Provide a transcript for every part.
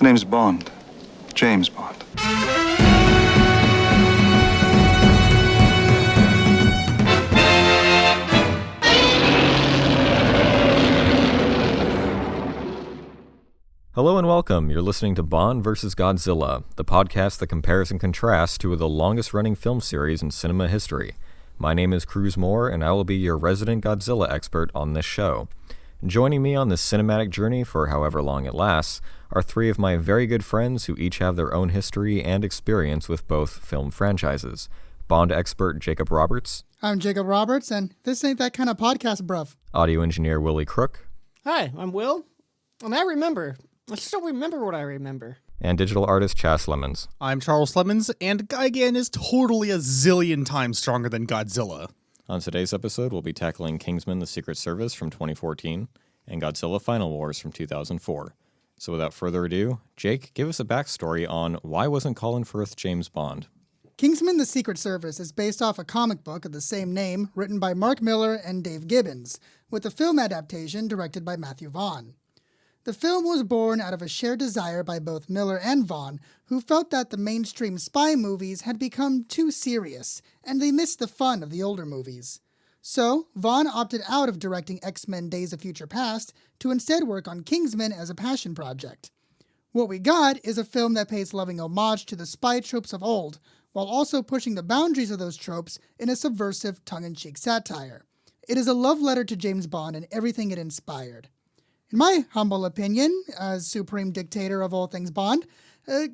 name's Bond. James Bond. Hello and welcome. You're listening to Bond vs. Godzilla, the podcast that compares and contrasts two of the longest-running film series in cinema history. My name is Cruz Moore, and I will be your resident Godzilla expert on this show. Joining me on this cinematic journey for however long it lasts are three of my very good friends who each have their own history and experience with both film franchises. Bond expert Jacob Roberts. I'm Jacob Roberts, and this ain't that kind of podcast, bruv. Audio engineer Willie Crook. Hi, I'm Will, and I still remember what I remember. And digital artist Chas Lemons. I'm Charles Lemons, and Gigan is totally a zillion times stronger than Godzilla. On today's episode, we'll be tackling Kingsman: The Secret Service from 2014 and Godzilla Final Wars from 2004. So without further ado, Jake, give us a backstory on why wasn't Colin Firth James Bond? Kingsman: The Secret Service is based off a comic book of the same name written by Mark Millar and Dave Gibbons, with a film adaptation directed by Matthew Vaughn. The film was born out of a shared desire by both Miller and Vaughn, who felt that the mainstream spy movies had become too serious, and they missed the fun of the older movies. So, Vaughn opted out of directing X-Men Days of Future Past to instead work on Kingsman as a passion project. What we got is a film that pays loving homage to the spy tropes of old, while also pushing the boundaries of those tropes in a subversive, tongue-in-cheek satire. It is a love letter to James Bond and everything it inspired. In my humble opinion, as supreme dictator of all things Bond,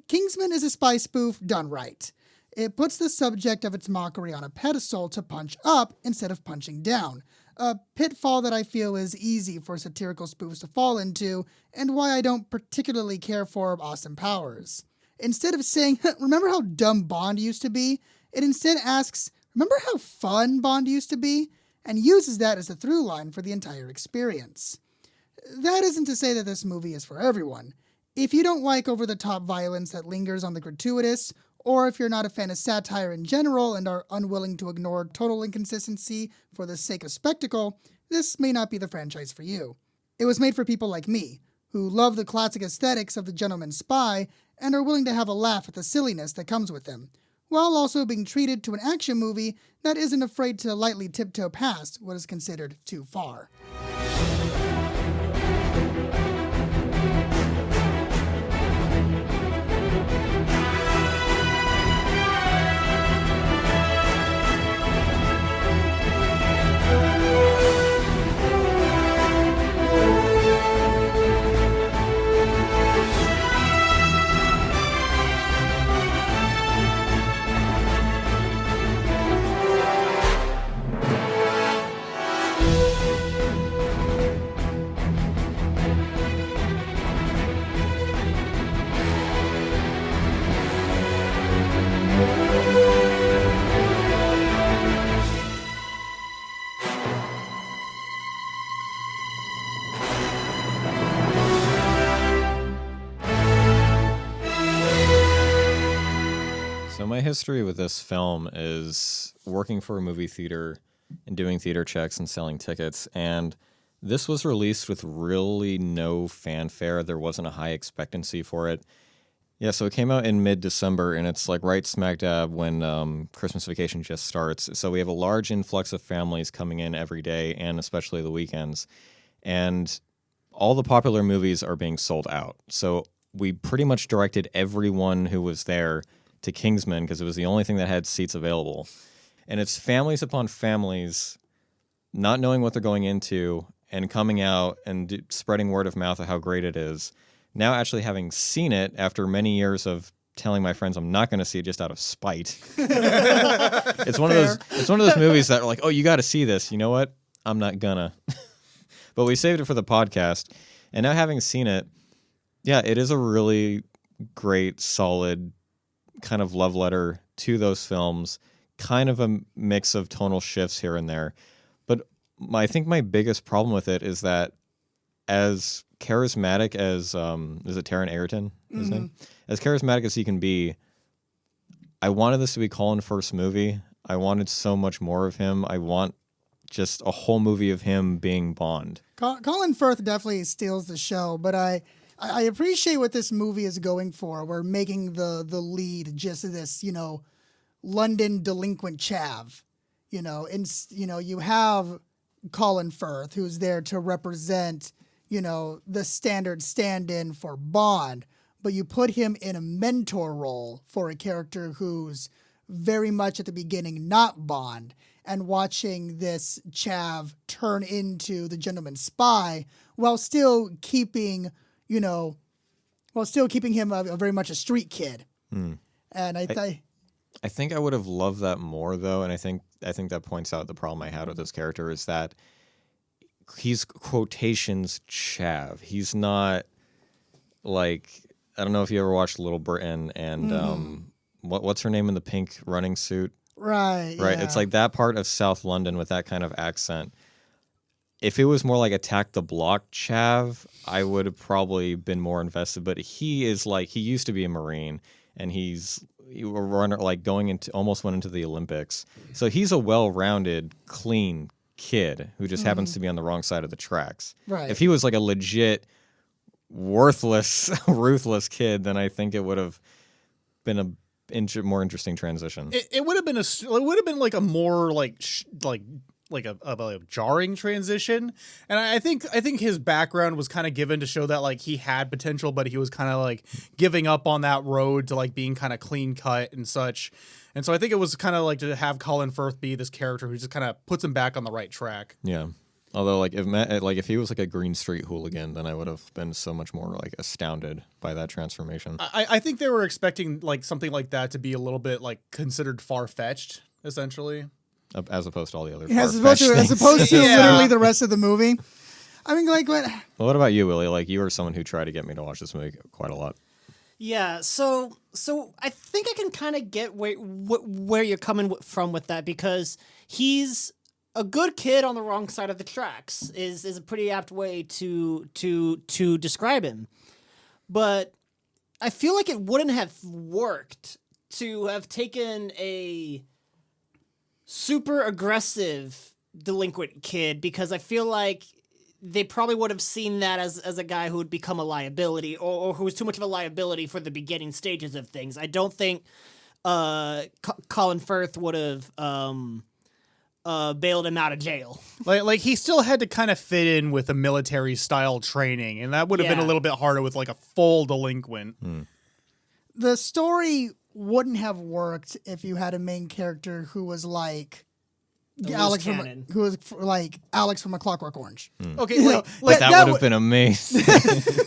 Kingsman is a spy spoof done right. It puts the subject of its mockery on a pedestal to punch up instead of punching down, a pitfall that I feel is easy for satirical spoofs to fall into, and why I don't particularly care for Austin Powers. Instead of saying, remember how dumb Bond used to be, it instead asks, remember how fun Bond used to be? And uses that as a through line for the entire experience. That isn't to say that this movie is for everyone. If you don't like over-the-top violence that lingers on the gratuitous, or if you're not a fan of satire in general and are unwilling to ignore total inconsistency for the sake of spectacle, this may not be the franchise for you. It was made for people like me, who love the classic aesthetics of the gentleman spy and are willing to have a laugh at the silliness that comes with them, while also being treated to an action movie that isn't afraid to lightly tiptoe past what is considered too far. So my history with this film is working for a movie theater and doing theater checks and selling tickets, and this was released with really no fanfare. There wasn't a high expectancy for it. Yeah, so it came out in mid-December, and it's like right smack dab when Christmas vacation just starts. So we have a large influx of families coming in every day, and especially the weekends. And all the popular movies are being sold out. So we pretty much directed everyone who was there to Kingsman because it was the only thing that had seats available. And it's families upon families not knowing what they're going into and coming out and spreading word of mouth of how great it is. Now actually having seen it after many years of telling my friends I'm not going to see it just out of spite. It's one of those movies that are like, oh, you got to see this. You know what? I'm not gonna. But we saved it for the podcast. And now having seen it, yeah, it is a really great, solid kind of love letter to those films, kind of a mix of tonal shifts here and there. But I think my biggest problem with it is that as charismatic as, is it Taron Egerton, his name? As charismatic as he can be, I wanted this to be Colin Firth's movie. I wanted so much more of him. I want just a whole movie of him being Bond. Colin Firth definitely steals the show, but I I appreciate what this movie is going for. We're making the lead just this, London delinquent chav. You have Colin Firth, who's there to represent, the standard stand-in for Bond, but you put him in a mentor role for a character who's very much at the beginning not Bond, and watching this chav turn into the gentleman spy while still keeping him a very much a street kid. And I think I would have loved that more though, and I think that points out the problem I had with this character is that he's quotations chav. He's not like, I don't know if you ever watched Little Britain and what's her name in the pink running suit? Right. Yeah. It's like that part of South London with that kind of accent. If it was more like Attack the Block chav, I would have probably been more invested. But he is like, he used to be a Marine, and he's a runner, like almost went into the Olympics. So he's a well-rounded, clean kid who just happens to be on the wrong side of the tracks. Right. If he was like a legit, worthless, ruthless kid, then I think it would have been a more interesting transition. It would have been like a more like a jarring transition, and I think his background was kind of given to show that like he had potential, but he was kind of like giving up on that road to like being kind of clean cut and such. And so I think it was kind of like to have Colin Firth be this character who just kind of puts him back on the right track. Yeah. Although, if he was like a Green Street hooligan, then I would have been so much more like astounded by that transformation. I think they were expecting like something like that to be a little bit like considered far fetched, essentially, as opposed to all the other. As opposed to literally the rest of the movie. I mean, like what? Well, what about you, Willie? Like, you were someone who tried to get me to watch this movie quite a lot. Yeah, so I think I can kind of get where you're coming from with that, because he's a good kid on the wrong side of the tracks is a pretty apt way to describe him. But I feel like it wouldn't have worked to have taken a super aggressive delinquent kid, because I feel like they probably would have seen that as a guy who would become a liability, or who was too much of a liability for the beginning stages of things. I don't think Colin Firth would have bailed him out of jail. Like he still had to kind of fit in with a military style training, and that would have been a little bit harder with like a full delinquent. The story wouldn't have worked if you had a main character who was like Alex from A Clockwork Orange. Okay, that would have been amazing.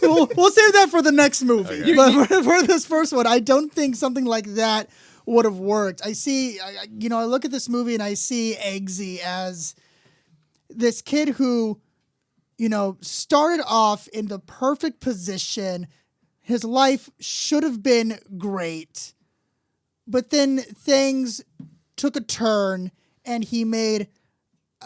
we'll save that for the next movie. Okay. But for this first one, I don't think something like that would have worked. I look at this movie and I see Eggsy as this kid who, started off in the perfect position. His life should have been great, but then things took a turn and he made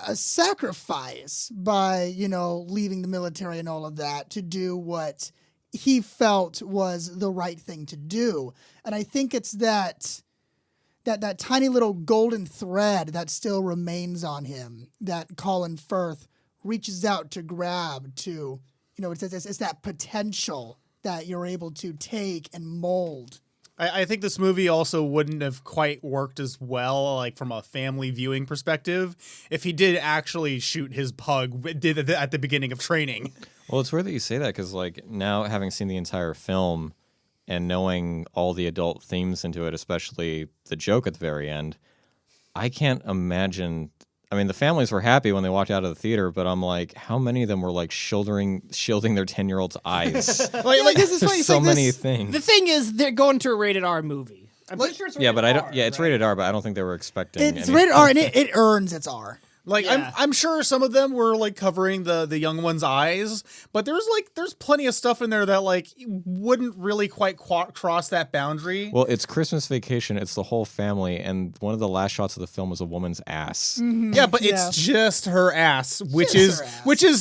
a sacrifice by, leaving the military and all of that to do what he felt was the right thing to do. And I think it's that tiny little golden thread that still remains on him that Colin Firth reaches out to grab to, it's that potential that you're able to take and mold. I think this movie also wouldn't have quite worked as well, like from a family viewing perspective, if he did actually shoot his pug at the beginning of training. Well, it's weird that you say that, because like now having seen the entire film and knowing all the adult themes into it, especially the joke at the very end, I can't imagine. I mean, the families were happy when they walked out of the theater, but I'm like, how many of them were like shielding their 10-year-old's eyes? This is There's so many things. The thing is, they're going to a rated R movie. I'm pretty sure it's rated R. It's rated R, but I don't think they were expecting. It's rated R, and it earns its R. I'm sure some of them were like covering the young one's eyes, but there's plenty of stuff in there that like wouldn't really quite cross that boundary. Well, it's Christmas Vacation. It's the whole family, and one of the last shots of the film was a woman's ass. Mm-hmm. Yeah, but it's just her ass, which is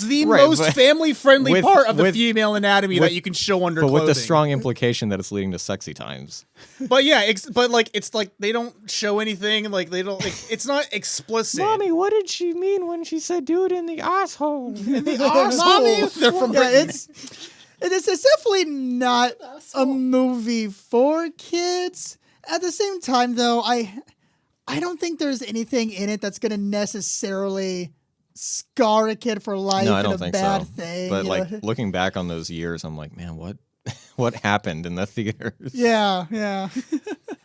the most family friendly part of the female anatomy that you can show under clothing. But with the strong implication that it's leading to sexy times. But yeah, it's like they don't show anything. Like they don't. Like, it's not explicit. Mommy, what did she mean when she said "do it in the asshole"? In the asshole. They're from Britain. It's definitely not a movie for kids. At the same time, though, I don't think there's anything in it that's going to necessarily scar a kid for life No, I and don't a think bad so. thing. But you like know? looking back on those years, I'm like, man, what happened in the theaters? Yeah.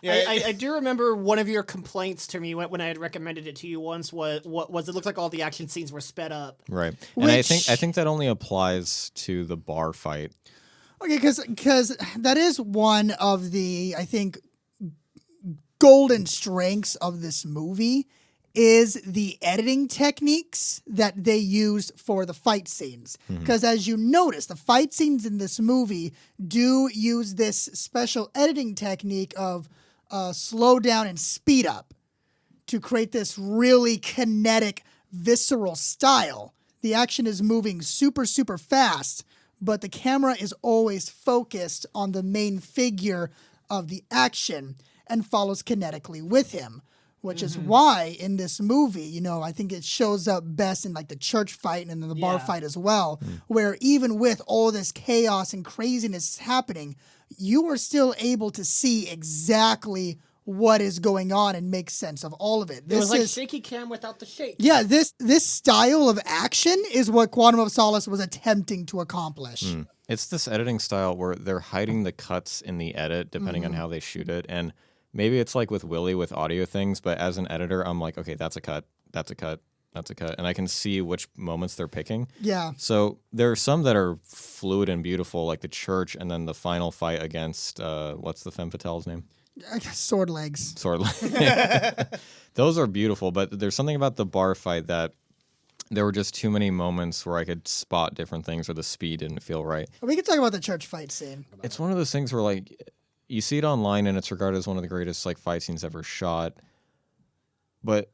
I do remember one of your complaints to me when I had recommended it to you once was it looked like all the action scenes were sped up. Right. And I Which- think that only applies to the bar fight. Okay, because that is one of the, I think, golden strengths of this movie is the editing techniques that they used for the fight scenes. Because as you notice, the fight scenes in this movie do use this special editing technique of slow down and speed up to create this really kinetic, visceral style. The action is moving super, super fast, but the camera is always focused on the main figure of the action and follows kinetically with him, which is why in this movie, you know, I think it shows up best in like the church fight and then the bar Yeah. fight as well, where even with all this chaos and craziness happening, you are still able to see exactly what is going on and make sense of all of it. It was like shaky cam without the shake. Yeah, this style of action is what Quantum of Solace was attempting to accomplish. It's this editing style where they're hiding the cuts in the edit depending on how they shoot it. And maybe it's like with Willie with audio things, but as an editor, I'm like, okay, that's a cut, that's a cut, that's a cut. And I can see which moments they're picking. Yeah. So there are some that are fluid and beautiful, like the church and then the final fight against, what's the femme fatale's name? Sword legs. Sword. Those are beautiful, but there's something about the bar fight that there were just too many moments where I could spot different things or the speed didn't feel right. We can talk about the church fight scene. It's one of those things where like you see it online and it's regarded as one of the greatest like fight scenes ever shot. But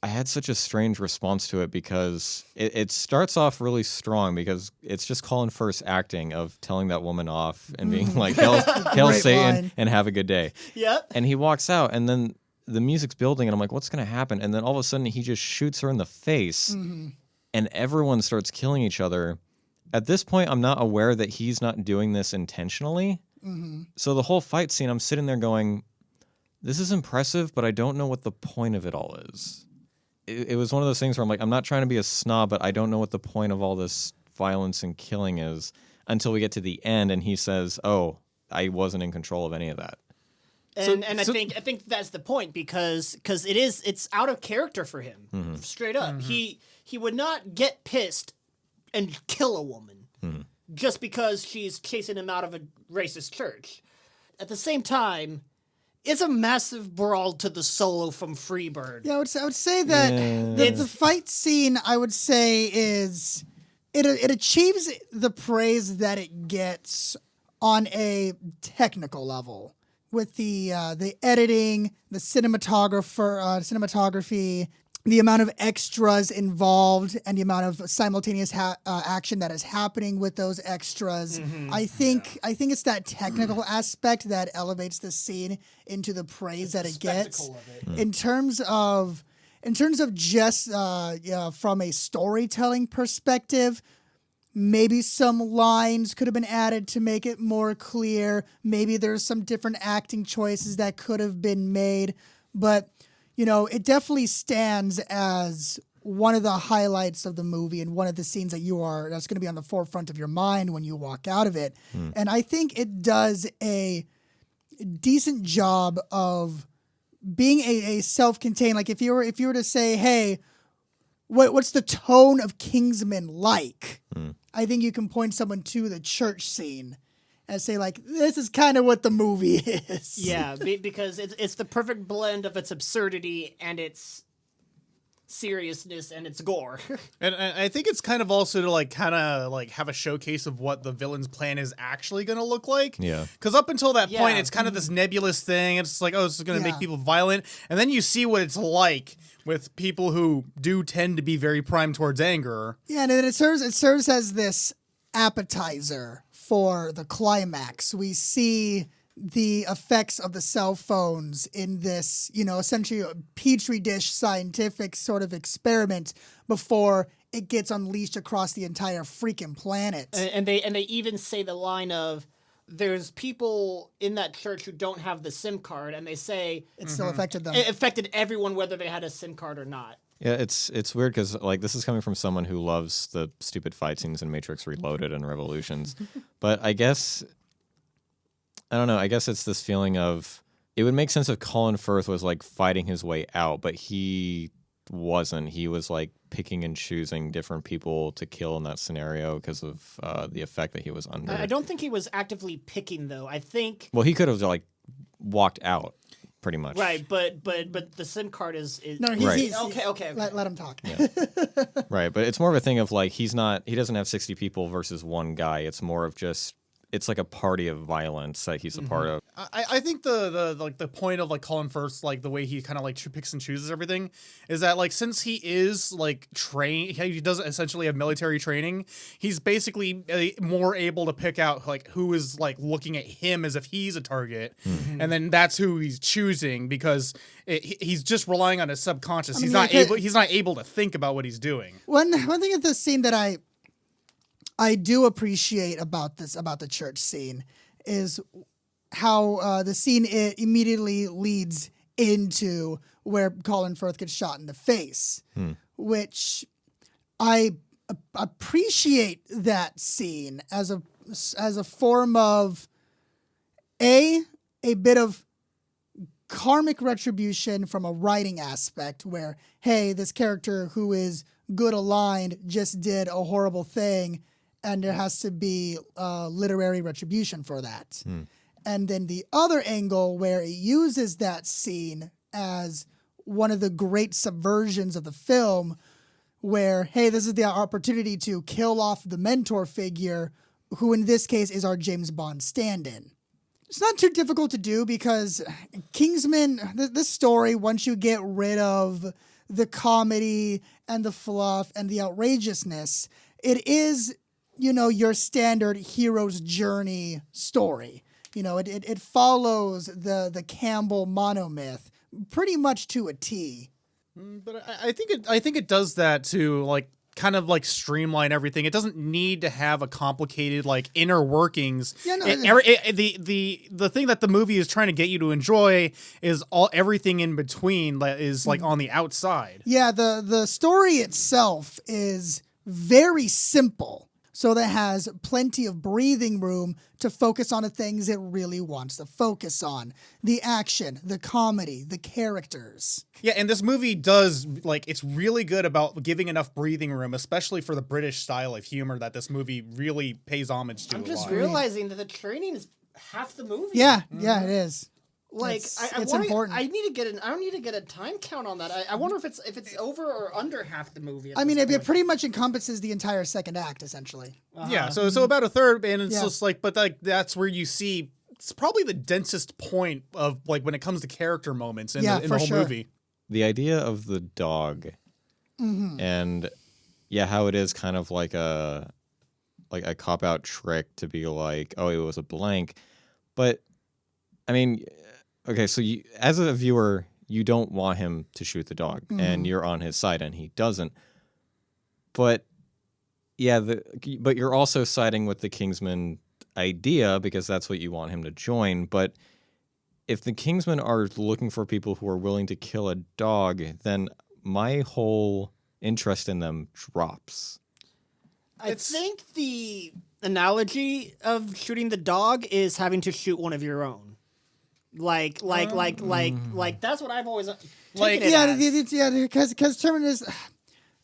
I had such a strange response to it because it starts off really strong because it's just Colin Firth's acting of telling that woman off and being like, Hail Great Satan line. and have a good day. Yep. And he walks out and then the music's building and I'm like, what's going to happen? And then all of a sudden he just shoots her in the face and everyone starts killing each other. At this point, I'm not aware that he's not doing this intentionally. So the whole fight scene, I'm sitting there going, this is impressive, but I don't know what the point of it all is. It was one of those things where I'm like, I'm not trying to be a snob, but I don't know what the point of all this violence and killing is until we get to the end and he says, oh, I wasn't in control of any of that. And I think that's the point because it's out of character for him. Straight up. He would not get pissed and kill a woman just because she's chasing him out of a racist church. At the same time, it's a massive brawl to the solo from Freebird. Yeah, I would say that the fight scene, I would say, is it achieves the praise that it gets on a technical level with the editing, the cinematography, the amount of extras involved, and the amount of simultaneous action that is happening with those extras. I think it's that technical aspect that elevates the scene into the praise that it gets. In terms of just from a storytelling perspective, maybe some lines could have been added to make it more clear. Maybe there's some different acting choices that could have been made, but you know, it definitely stands as one of the highlights of the movie and one of the scenes that's going to be on the forefront of your mind when you walk out of it. And I think it does a decent job of being a self-contained, like if you were to say, hey, what's the tone of Kingsman like? I think you can point someone to the church scene and say, like, this is kind of what the movie is. Yeah, because it's the perfect blend of its absurdity and its seriousness and its gore. And I think it's kind of also to kind of have a showcase of what the villain's plan is actually going to look like. Yeah. Because up until that point, Yeah. it's kind of this nebulous thing. It's like, oh, this is going to Yeah. make people violent. And then you see what it's like with people who do tend to be very primed towards anger. Yeah, and it serves as this appetizer for the climax. We see the effects of the cell phones in this, essentially a petri dish scientific sort of experiment before it gets unleashed across the entire freaking planet. And they even say the line of, there's people in that church who don't have the SIM card, and they say It still affected them. it affected everyone whether they had a SIM card or not. Yeah, it's weird because like this is coming from someone who loves the stupid fight scenes in Matrix Reloaded and Revolutions, but I guess I don't know. I guess it's this feeling of it would make sense if Colin Firth was like fighting his way out, but he wasn't. He was like picking and choosing different people to kill in that scenario because of the effect that he was under. I don't think he was actively picking though. I think Well, he could have like walked out pretty much. right, but the SIM card is No, Right. he's okay. Let him talk. Right, but it's more of a thing of like he doesn't have 60 people versus one guy. It's more of just it's like a party of violence that he's a part of. I think the point of like Colin Firth, like the way he kind of like picks and chooses everything, is that like since he is like trained, he does essentially have military training. He's basically more able to pick out like who is like looking at him as if he's a target, and then that's who he's choosing because he's just relying on his subconscious. mean, He's not able to think about what he's doing. One thing at this scene that I do appreciate about the church scene is how the scene immediately leads into where Colin Firth gets shot in the face, which I appreciate that scene as a form of a bit of karmic retribution from a writing aspect where, hey, this character who is good aligned just did a horrible thing and there has to be literary retribution for that. And then the other angle where it uses that scene as one of the great subversions of the film where, hey, this is the opportunity to kill off the mentor figure, who in this case is our James Bond stand-in. It's not too difficult to do because Kingsman, this story, once you get rid of the comedy and the fluff and the outrageousness, it is, your standard hero's journey story. It follows the Campbell monomyth pretty much to a T. But I think it does that to like kind of like streamline everything. It doesn't need to have a complicated like inner workings. Yeah, no, the thing that the movie is trying to get you to enjoy is everything in between that is like on the outside. Yeah, the story itself is very simple. So that has plenty of breathing room to focus on the things it really wants to focus on. The action, the comedy, the characters. Yeah, and this movie does, like, it's really good about giving enough breathing room, especially for the British style of humor that this movie really pays homage to. I'm a just lot. realizing that the training is half the movie. Yeah, it is. Like It's important. I need to get I don't need to get a time count on that. I wonder if it's over or under half the movie. I mean, it pretty much encompasses the entire second act, essentially. Yeah, so about a third, and it's Yeah. just like, but like that's where you see it's probably the densest point of like when it comes to character moments in Yeah, the for whole sure. movie. The idea of the dog and how it is kind of like a cop-out trick to be like, oh, it was a blank. But I mean, okay, so you, as a viewer, you don't want him to shoot the dog, and you're on his side, and he doesn't. But yeah, but you're also siding with the Kingsman idea because that's what you want him to join. But if the Kingsmen are looking for people who are willing to kill a dog, then my whole interest in them drops. I think the analogy of shooting the dog is having to shoot one of your own. Like that's what I've always Like- taken it as. Because Terminus,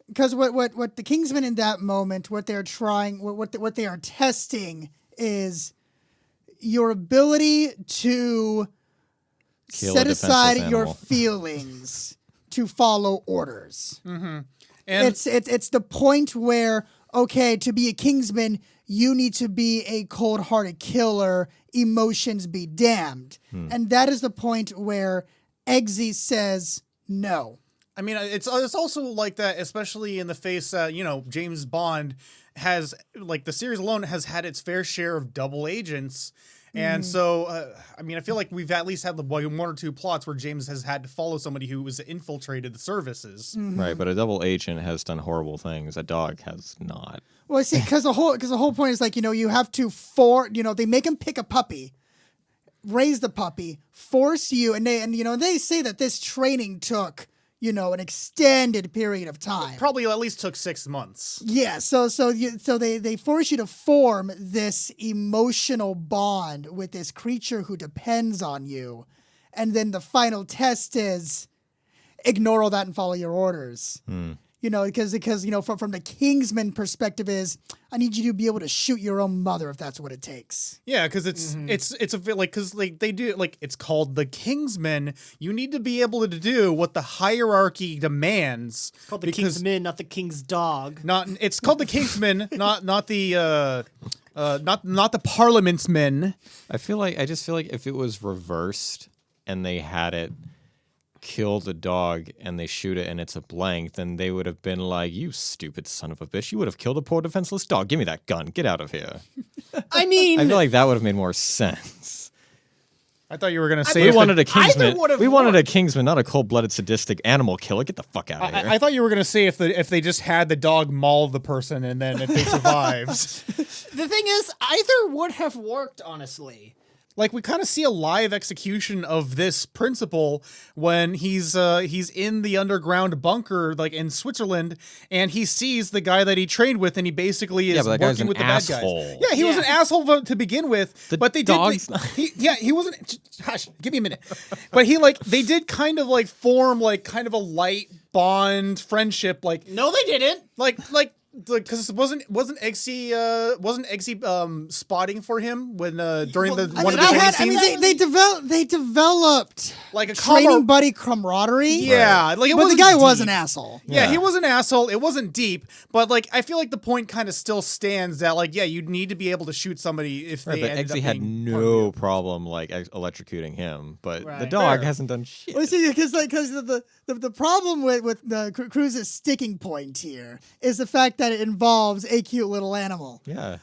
because what the Kingsmen in that moment, what they're trying, what they are testing is your ability to Kill a set defenseless aside your animal. feelings to follow orders. And It's the point where, okay, to be a Kingsman, you need to be a cold-hearted killer, emotions be damned. And that is the point where Eggsy says no. I mean, it's also like that, especially in the face that, James Bond has, like, the series alone has had its fair share of double agents. And so, I mean, I feel like we've at least had one or two plots where James has had to follow somebody who was infiltrated the services. Right, but a double agent has done horrible things. A dog has not. Well, see, because the whole point is like, you have to they make him pick a puppy, raise the puppy, force you, and they say that this training took an extended period of time. Probably at least took 6 months. Yeah, so they force you to form this emotional bond with this creature who depends on you, and then the final test is ignore all that and follow your orders. Because from the Kingsman perspective is I need you to be able to shoot your own mother if that's what it takes. Yeah, because it's a bit like because they do like it's called the Kingsman. You need to be able to do what the hierarchy demands. It's called the Kingsman, not the King's dog. It's called the Kingsman, not the not the Parliament's men. I just feel like if it was reversed and they had it kill the dog and they shoot it and it's a blank, then they would have been like, you stupid son of a bitch, you would have killed a poor defenseless dog. Give me that gun. Get out of here. I mean, I feel like that would have made more sense. I thought you were going to say We wanted a either Kingsman. would have We wanted a Kingsman, not a cold-blooded sadistic animal killer. Get the fuck out of here. I thought you were going to say if they just had the dog maul the person and then if they survived. the thing is, either would have worked, honestly. Like we kind of see a live execution of this principle when he's in the underground bunker like in Switzerland and he sees the guy that he trained with and he basically is but that guy's working an with the bad asshole. guys. Yeah, he was an asshole to begin with, but they dog's did. not- He wasn't. Hush, give me a minute. But they did kind of like form like kind of a light bond friendship. Like No, they didn't. because wasn't Eggsy spotting for him when during the one of the training scenes? They developed Like a training buddy camaraderie. Yeah, like it But the wasn't guy deep. was an asshole. Yeah, Yeah. he was an asshole. It wasn't deep, but like I feel like the point kind of still stands that like you need to be able to shoot somebody if Right, they but ended Eggsy up had being no problem like electrocuting him, but the Right. dog Fair. hasn't done shit. Well, see, because the problem with the Cruz's sticking point here is the fact that it involves a cute little animal. Yeah.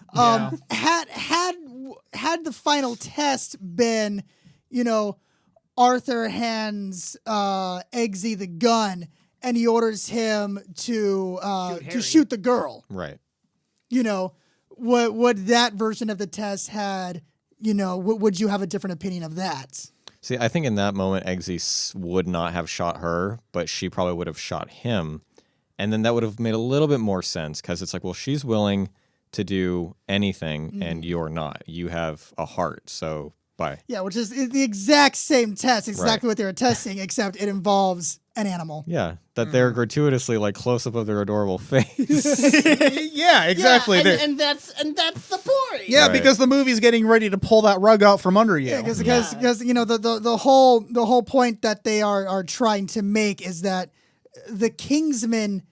Had the final test been, Arthur hands Eggsy the gun and he orders him to Harry. shoot the girl. Right. What that version of the test had, would you have a different opinion of that? See, I think in that moment, Eggsy would not have shot her, but she probably would have shot him. And then that would have made a little bit more sense because it's like, well, she's willing to do anything and you're not. You have a heart, so bye. Yeah, which is the exact same test, exactly what they were testing, except it involves an animal. Yeah, that they're gratuitously like close up of their adorable face. Yeah, exactly. Yeah, and that's the point. Yeah, Right. because the movie's getting ready to pull that rug out from under you. Yeah, because the whole point that they are trying to make is that the Kingsmen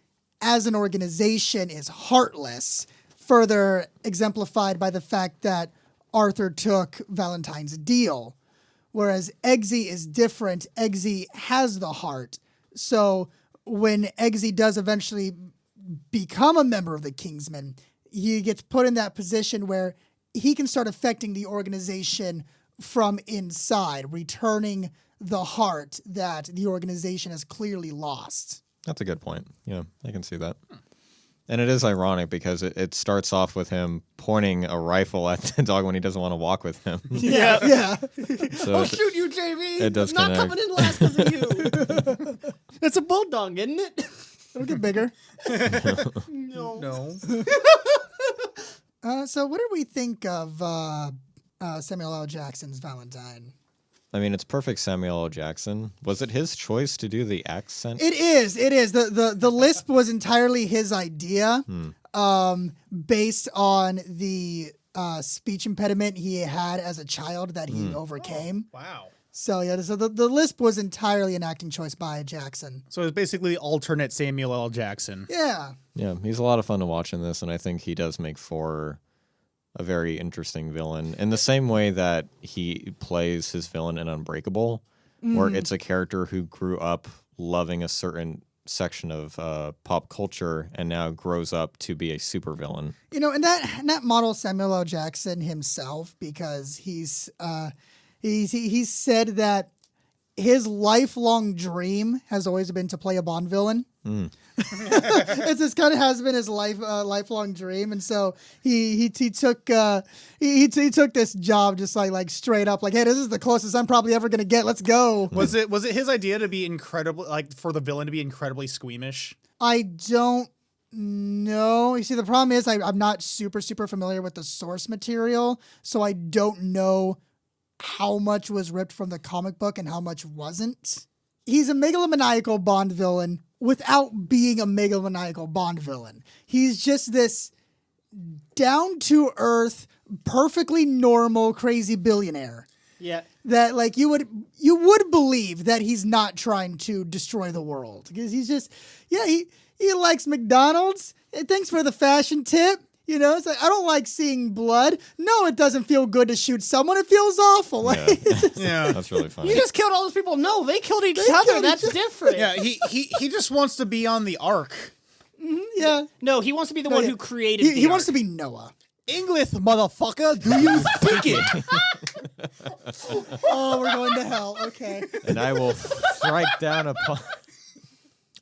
as an organization is heartless, further exemplified by the fact that Arthur took Valentine's deal, whereas Eggsy is different. Eggsy has the heart. So when Eggsy does eventually become a member of the Kingsmen, he gets put in that position where he can start affecting the organization from inside, returning the heart that the organization has clearly lost. That's a good point. Yeah, I can see that. And it is ironic because it starts off with him pointing a rifle at the dog when he doesn't want to walk with him. Yeah. So I'll shoot you, JV. it does I'm not connect. coming in last because of you. It's a bulldog, isn't it? It'll get bigger. No. So what did we think of Samuel L. Jackson's Valentine? I mean, it's perfect Samuel L. Jackson. Was it his choice to do the accent? It is. The lisp was entirely his idea, based on the speech impediment he had as a child that he overcame. Wow. So yeah, so the lisp was entirely an acting choice by Jackson. So it's basically alternate Samuel L. Jackson. Yeah. Yeah, he's a lot of fun to watch in this, and I think he does make for a very interesting villain in the same way that he plays his villain in Unbreakable, where it's a character who grew up loving a certain section of pop culture and now grows up to be a supervillain. You know, and that models Samuel L. Jackson himself, because he's said that his lifelong dream has always been to play a Bond villain. It's just kind of has been his lifelong dream, and so he took this job just like straight up, like, hey, this is the closest I'm probably ever gonna get. Let's go. Was it his idea to be incredibly, like, for the villain to be incredibly squeamish? I don't know. You see, the problem is I'm not super familiar with the source material, so I don't know how much was ripped from the comic book and how much wasn't. He's a megalomaniacal Bond villain without being a megalomaniacal Bond villain. He's just this down-to-earth, perfectly normal, crazy billionaire. Yeah. That, like, you would believe that he's not trying to destroy the world. Because he's just, he likes McDonald's. Hey, thanks for the fashion tip. You know, it's like, I don't like seeing blood. No, it doesn't feel good to shoot someone. It feels awful. Like, Yeah. That's really funny. You just killed all those people. No, they killed each other. That's different. Yeah, he just wants to be on the Ark. yeah. No, he wants to be the one who created He the wants to Ark. be Noah. English, motherfucker. Do you think it? Oh, we're going to hell. Okay. And I will strike down upon...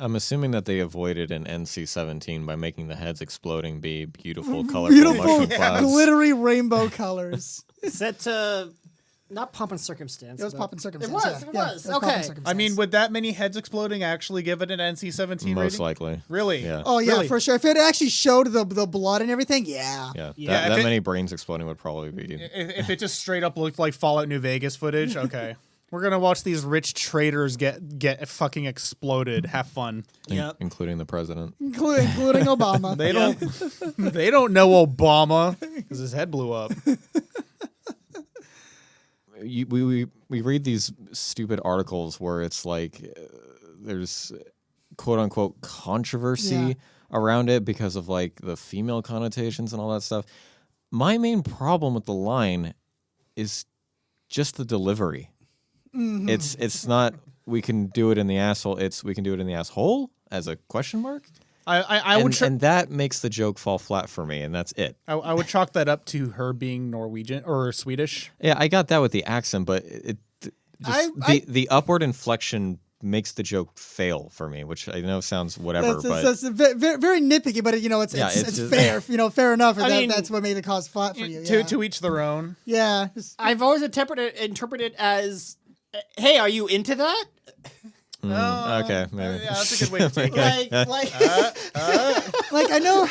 I'm assuming that they avoided an NC-17 by making the heads exploding be beautiful, colorful mushroom clouds. glittery rainbow colors. Set not pomp and circumstance. It was but- pop and circumstance. It was. yeah. It Yeah, was. pomp and Okay. circumstance. I mean, would that many heads exploding actually give it an NC-17 Most rating? likely. Really? Yeah. Oh yeah, Really? for sure. If it actually showed the blood and everything, yeah. Yeah. Yeah, That if it- many brains exploding would probably be... If it just straight up looked like Fallout New Vegas footage, okay. We're gonna watch these rich traders get fucking exploded. Have fun. Yep. Including the president. Including Obama. They don't. They don't know Obama because his head blew up. We read these stupid articles where it's like there's quote unquote controversy around it because of like the female connotations and all that stuff. My main problem with the line is just the delivery. Mm-hmm. It's not we can do it in the asshole. It's we can do it in the asshole as a question mark. I would And that makes the joke fall flat for me, and that's it. I would chalk that up to her being Norwegian or Swedish. Yeah, I got that with the accent, but the upward inflection makes the joke fail for me, which I know sounds whatever, That's very, very nitpicky, but it's it's just- fair. Fair enough. I mean, That's what made the cause flat for you. Yeah. To each their own. Yeah. I've always interpreted it as, hey, are you into that? okay, maybe. Yeah, that's a good way to take it. Like I know.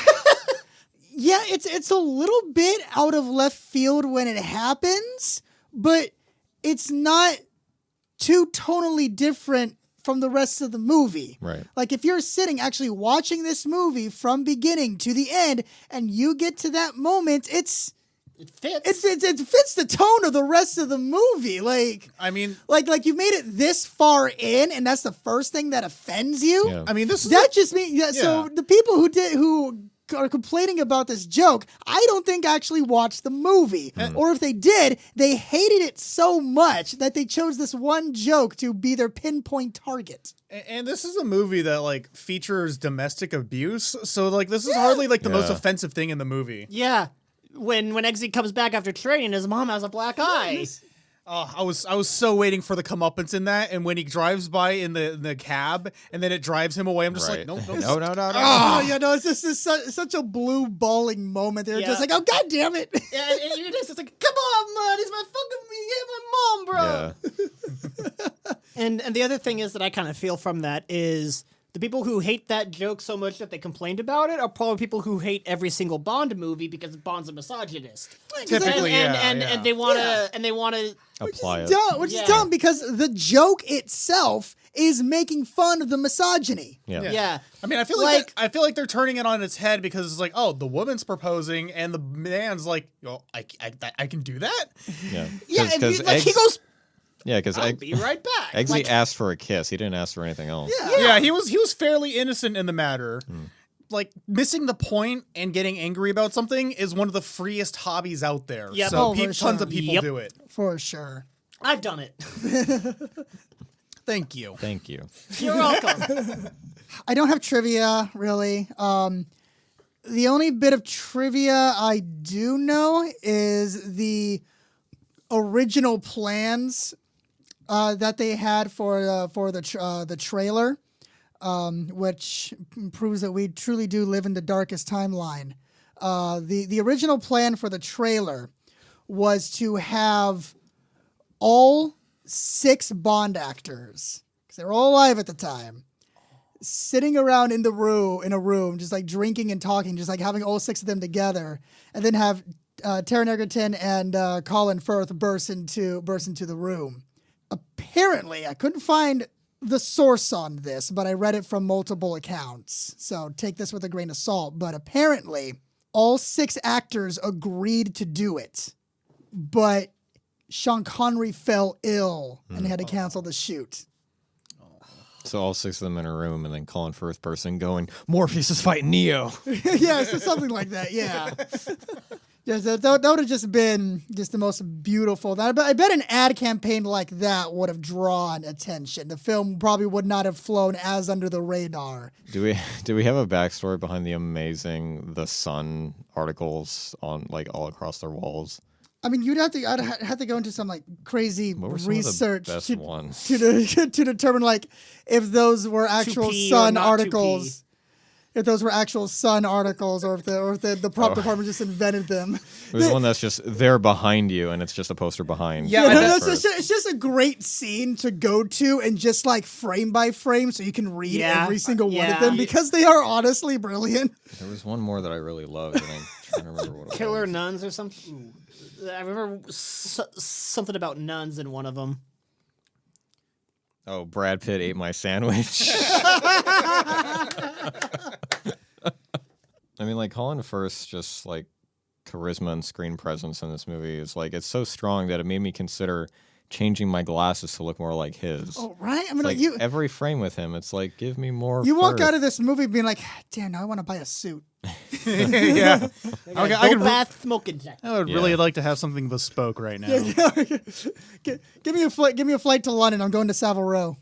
Yeah, it's a little bit out of left field when it happens, but it's not too tonally different from the rest of the movie. Right. Like if you're sitting actually watching this movie from beginning to the end and you get to that moment, It fits. it fits the tone of the rest of the movie. Like I mean, like you made it this far in and that's the first thing that offends you. Yeah. I mean, this is That just means so Yeah. the people who are complaining about this joke, I don't think actually watched the movie. Or if they did, they hated it so much that they chose this one joke to be their pinpoint target. and this is a movie that like features domestic abuse. So like this is hardly like the most Yeah. offensive thing in the movie. Yeah. When Eggsy comes back after training, his mom has a black eye. Oh, I was so waiting for the comeuppance in that, and when he drives by in the cab, and then it drives him away, I'm just like, Right. no. No. Oh, yeah, no, it's just such a blue balling moment. They're Yeah. just like, oh, God damn it. Yeah, and it's like, come on, man, he's my fucking, my mom, bro. Yeah. And the other thing is that I kind of feel from that is the people who hate that joke so much that they complained about it are probably people who hate every single Bond movie because Bond's a misogynist. Typically, and they want to Apply it. Dumb, which Yeah. is dumb because the joke itself is making fun of the misogyny. Yeah. yeah. I mean, I feel like they're turning it on its head because it's like, oh, the woman's proposing, and the man's like, oh, I can do that. Yeah. Yeah, and Because he goes, yeah, because I'll be right back. Eggsy Like, asked for a kiss. He didn't ask for anything else. Yeah, he was fairly innocent in the matter. Like missing the point and getting angry about something is one of the freest hobbies out there. Yep. So Oh, for tons sure. of people Yep. do it. For sure. I've done it. Thank you. Thank you. You're welcome. I don't have trivia, really. The only bit of trivia I do know is the original plans that they had for the trailer, which proves that we truly do live in the darkest timeline. The original plan for the trailer was to have all 6 Bond actors, because they were all alive at the time, sitting around in a room, just like drinking and talking, just like having all 6 of them together, and then have Taron Egerton and Colin Firth burst into the room. Apparently, I couldn't find the source on this, but I read it from multiple accounts, so take this with a grain of salt. But apparently, all 6 actors agreed to do it, but Sean Connery fell ill and had to cancel the shoot. So all 6 of them in a room, and then Colin Firth person going, Morpheus is fighting Neo. Yeah, so something like that. Yeah, that would have just been the most beautiful. I bet an ad campaign like that would have drawn attention. The film probably would not have flown as under the radar. Do we have a backstory behind the amazing The Sun articles on like all across their walls? I mean, I'd have to go into some like crazy What were some research of the best ones? to determine like if those were actual 2P or Sun not articles. If those were actual Sun articles, or if the prop department just invented them. There's one that's just there behind you, and it's just a poster behind. Yeah, Yeah, I no, it's just a great scene to go to and just like frame by frame so you can read every single one of them because they are honestly brilliant. There was one more that I really loved, and I'm trying to remember what it Killer was. nuns or something. I remember something about nuns in one of them. Oh, Brad Pitt ate my sandwich. I mean, like, Colin Firth's just, like, charisma and screen presence in this movie is, like, it's so strong that it made me consider changing my glasses to look more like his. Oh, right? I mean, Like, you every frame with him, it's like, give me more walk Firth. out of this movie being like, damn, now I want to buy a suit. Yeah. I could bath smoking jacket. I would really like to have something bespoke right now. Give me a flight to London. I'm going to Savile Row.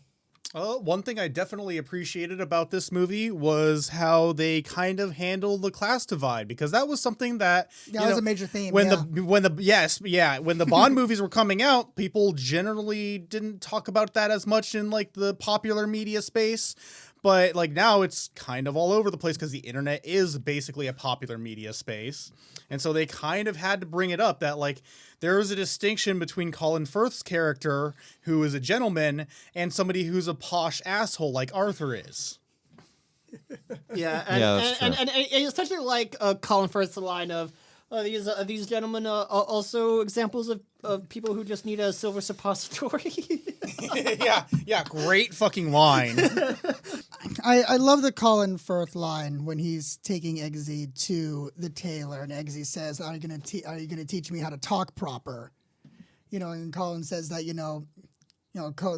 One thing I definitely appreciated about this movie was how they kind of handled the class divide, because that was something that was a major theme. when the Bond movies were coming out, people generally didn't talk about that as much in like the popular media space. But like now it's kind of all over the place because the internet is basically a popular media space. And so they kind of had to bring it up that like there is a distinction between Colin Firth's character, who is a gentleman, and somebody who's a posh asshole like Arthur is. Yeah, that's true. and especially like Colin Firth's line of these gentlemen also examples of people who just need a silver suppository. yeah, great fucking line. I love the Colin Firth line when he's taking Eggsy to the tailor, and Eggsy says, "Are you gonna teach me how to talk proper?" You know, and Colin says that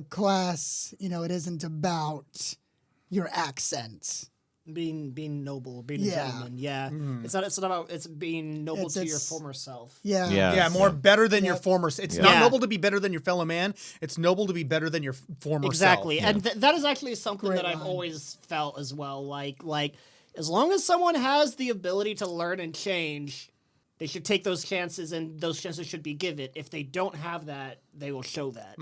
class, it isn't about your accent. being noble, being a gentleman. Yeah, it's not about it's being noble to your former self. Yeah. Yeah, more better than your former. It's not Yeah. noble to be better than your fellow man. It's noble to be better than your former Exactly, self. and that is actually something Great that I've line. always felt as well. Like as long as someone has the ability to learn and change, they should take those chances, and those chances should be given. If they don't have that, they will show that.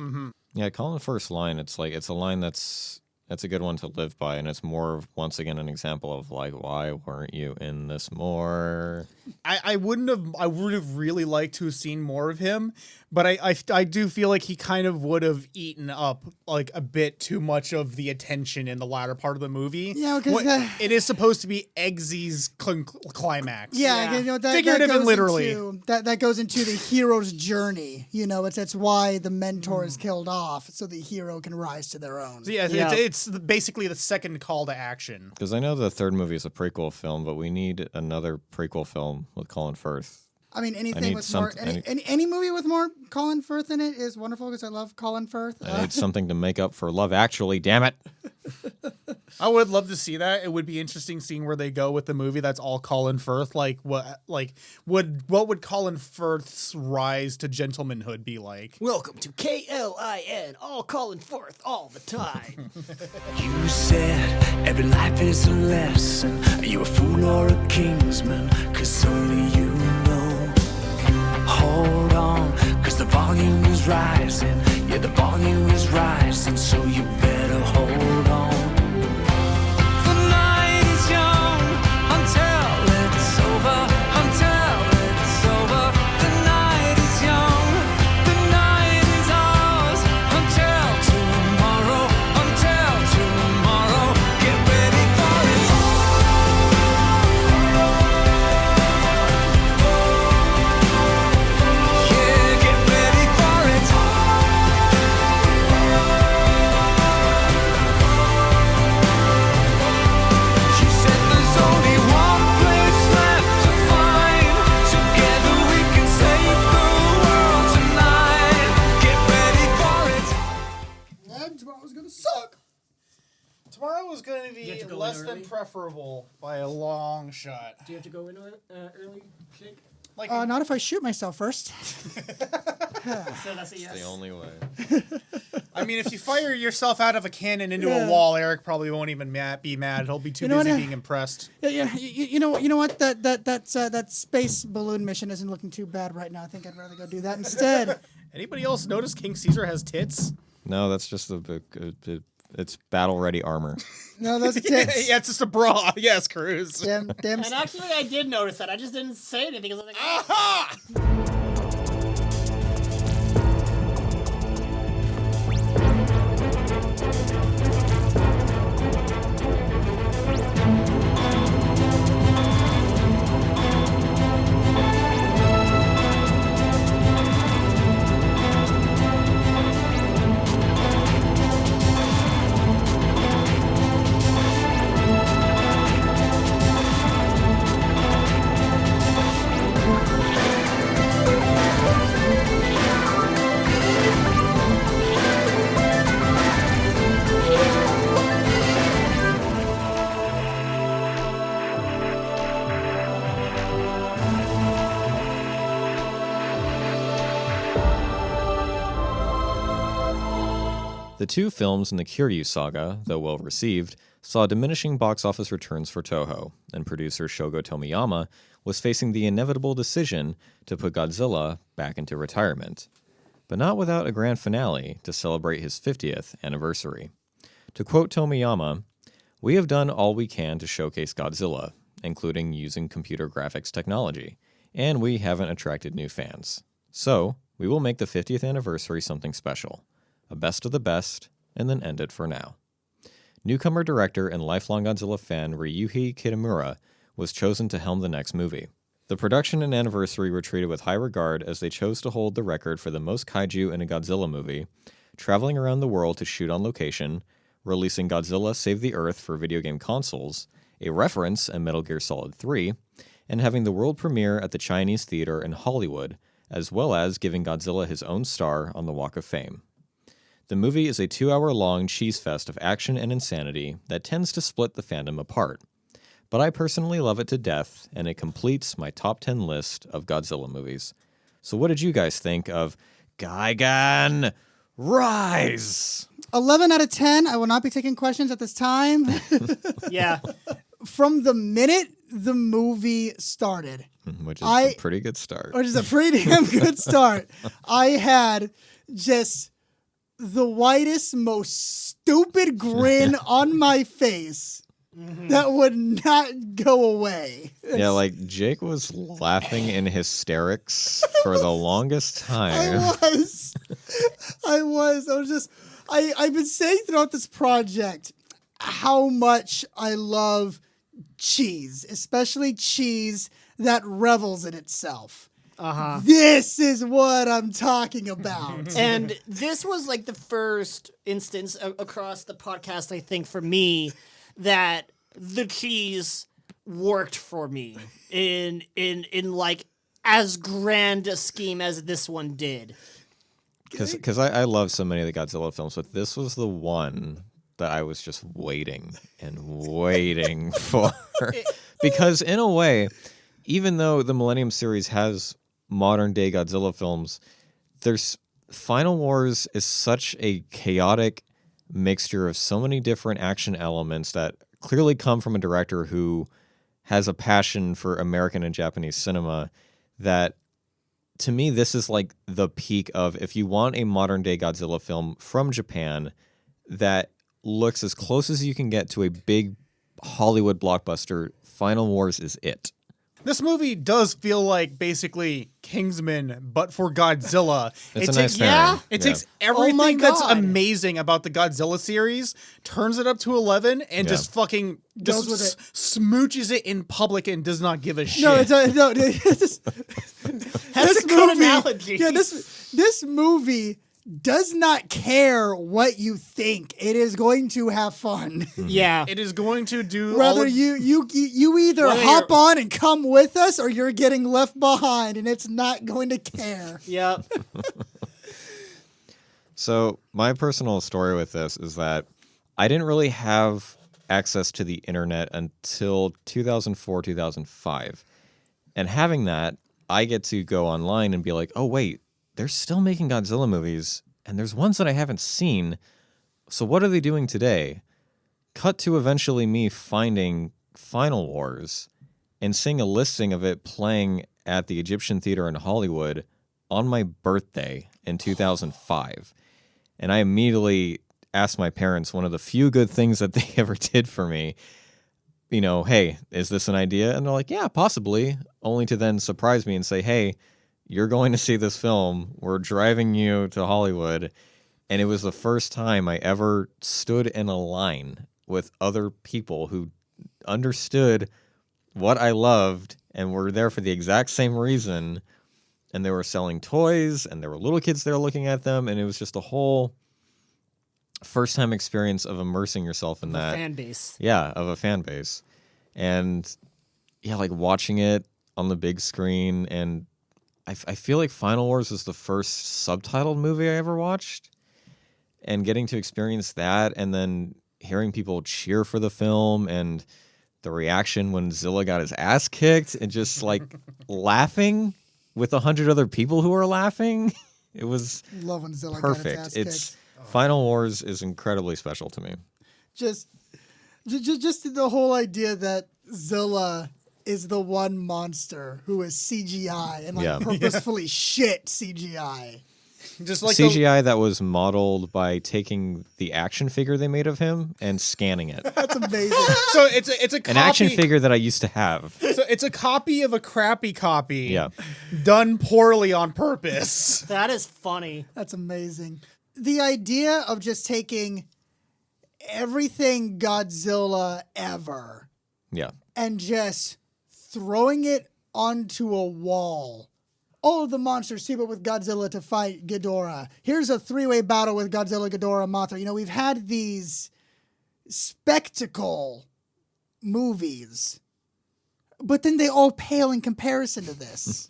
Yeah, Colin Firth's line, it's like, it's a line that's a good one to live by, and it's more of, once again, an example of like, why weren't you in this more? I would have really liked to have seen more of him, but I do feel like he kind of would have eaten up like a bit too much of the attention in the latter part of the movie. Yeah, because it is supposed to be Eggsy's climax. Yeah, Yeah. that Figurative goes and literally. that goes into the hero's journey. That's why the mentor is killed off, so the hero can rise to their own. So yeah, Yeah. it's basically the second call to action. Because I know the third movie is a prequel film, but we need another prequel film with Colin Firth. I mean, anything need with more any movie with more Colin Firth in it is wonderful because I love Colin Firth. I need something to make up for Love Actually, damn it. I would love to see that. It would be interesting seeing where they go with the movie that's all Colin Firth. Like what would Colin Firth's rise to gentlemanhood be like? Welcome to KLIN, all Colin Firth all the time. You said every life is a lesson. Are you a fool or a kingsman? 'Cause only you know. Hold on, 'cause the volume is rising. Yeah, the volume is rising, so you better hold on. The night is young until it's over, until it's over. The night is young, the night is ours, until tomorrow, until tomorrow. Get ready for it. Yeah, get ready for it. She said there's only one place left to find. Together we can save the world tonight. Get ready for it. And tomorrow's gonna suck. Tomorrow was going to You be have to go less in than early? preferable by a long shot. Do you have to go in early, Jake? Like Not if I shoot myself first. So that's a yes. The only way. I mean, if you fire yourself out of a cannon into a wall, Eric probably won't even be mad. He'll be too know busy what? being impressed. Yeah, you know what? That space balloon mission isn't looking too bad right now. I think I'd rather go do that instead. Anybody else notice King Caesar has tits? No, that's just it's battle-ready armor. No, those are tits. Yeah, it's just a bra. Yes, Cruz. Damn. And actually, I did notice that. I just didn't say anything because I was like, Aha! The two films in the Kiryu saga, though well received, saw diminishing box office returns for Toho, and producer Shogo Tomiyama was facing the inevitable decision to put Godzilla back into retirement. But not without a grand finale to celebrate his 50th anniversary. To quote Tomiyama, "We have done all we can to showcase Godzilla, including using computer graphics technology, and we haven't attracted new fans. So, we will make the 50th anniversary something special. A best of the best, and then end it for now." Newcomer director and lifelong Godzilla fan Ryuhei Kitamura was chosen to helm the next movie. The production and anniversary were treated with high regard as they chose to hold the record for the most kaiju in a Godzilla movie, traveling around the world to shoot on location, releasing Godzilla Save the Earth for video game consoles, a reference in Metal Gear Solid 3, and having the world premiere at the Chinese Theater in Hollywood, as well as giving Godzilla his own star on the Walk of Fame. The movie is a 2-hour-long cheese fest of action and insanity that tends to split the fandom apart. But I personally love it to death, and it completes my top 10 list of Godzilla movies. So what did you guys think of Gigan Rise? 11 out of 10. I will not be taking questions at this time. yeah. From the minute the movie started, Which is a pretty good start. which is a pretty damn good start, I had just the whitest, most stupid grin on my face that would not go away. Yeah, like Jake was laughing in hysterics for the longest time. I was just, I've been saying throughout this project how much I love cheese, especially cheese that revels in itself. This is what I'm talking about. And this was like the first instance across the podcast, I think, for me, that the cheese worked for me in like as grand a scheme as this one did. Because I love so many of the Godzilla films, but this was the one that I was just waiting and waiting for. Because in a way, even though the Millennium series has modern day Godzilla films, there's Final Wars is such a chaotic mixture of so many different action elements that clearly come from a director who has a passion for American and Japanese cinema, that to me, this is like the peak of, if you want a modern day Godzilla film from Japan that looks as close as you can get to a big Hollywood blockbuster, Final Wars is it. This movie does feel like basically Kingsman, but for Godzilla. It's a nice pairing. yeah. It Yeah. takes everything that's God. amazing about the Godzilla series, turns it up to 11, and Yeah. just fucking Goes with it. smooches it in public and does not give a shit. No, it's That's a good analogy. Yeah, this movie does not care what you think. It is going to have fun. Yeah. It is going to do all Whether of- you either Whether hop you're- on and come with us, or you're getting left behind, and it's not going to care. Yep. So my personal story with this is that I didn't really have access to the internet until 2004, 2005. And having that, I get to go online and be like, oh, wait, they're still making Godzilla movies, and there's ones that I haven't seen. So what are they doing today? Cut to eventually me finding Final Wars and seeing a listing of it playing at the Egyptian Theater in Hollywood on my birthday in 2005. And I immediately asked my parents, one of the few good things that they ever did for me, you know, hey, is this an idea? And they're like, yeah, possibly, only to then surprise me and say, hey, you're going to see this film. We're driving you to Hollywood. And it was the first time I ever stood in a line with other people who understood what I loved and were there for the exact same reason. And they were selling toys, and there were little kids there looking at them, and it was just a whole first-time experience of immersing yourself in that. Fan base. Yeah, of a fan base. And yeah, like watching it on the big screen, and I feel like Final Wars was the first subtitled movie I ever watched, and getting to experience that, and then hearing people cheer for the film, and the reaction when Zilla got his ass kicked, and just like laughing with 100 other people who were laughing. It was Love when Zilla got perfect. its ass It's kicked. Final Wars is incredibly special to me. Just the whole idea that Zilla is the one monster who is CGI and like Yeah. purposefully shit CGI. just like the- CGI that was modeled by taking the action figure they made of him and scanning it. That's amazing. so it's a copy, An action figure that I used to have. So it's a copy of a crappy copy. Yeah. Done poorly on purpose. That is funny. That's amazing. The idea of just taking everything Godzilla ever Yeah. and just throwing it onto a wall. All of the monsters team up with Godzilla to fight Ghidorah. Here's a three-way battle with Godzilla, Ghidorah, Mothra. You know, we've had these spectacle movies, but then they all pale in comparison to this.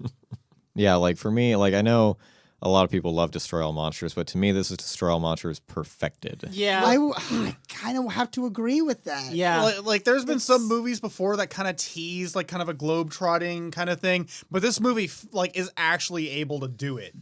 Yeah, like for me, like I know a lot of people love Destroy All Monsters, but to me this is Destroy All Monsters perfected. Yeah. I kind of have to agree with that. yeah. Like there's been some movies before that kind of tease like kind of a globe-trotting kind of thing, but this movie like is actually able to do it.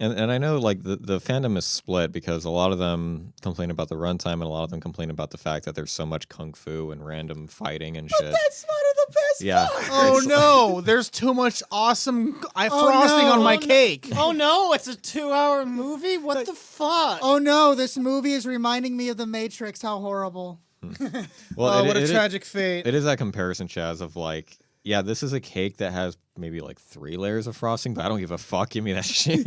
And I know like the fandom is split because a lot of them complain about the runtime and a lot of them complain about the fact that there's so much kung fu and random fighting and shit. That's one of the best Yeah. parts. Oh no, there's too much awesome frosting no. on my Oh, no. cake. Oh no, it's a 2-hour movie? What the fuck? Oh no, this movie is reminding me of The Matrix. How horrible. Well, Oh, what a tragic fate. It is that comparison, Chaz, of like, yeah, this is a cake that has maybe like 3 layers of frosting, but I don't give a fuck. Give me that shit.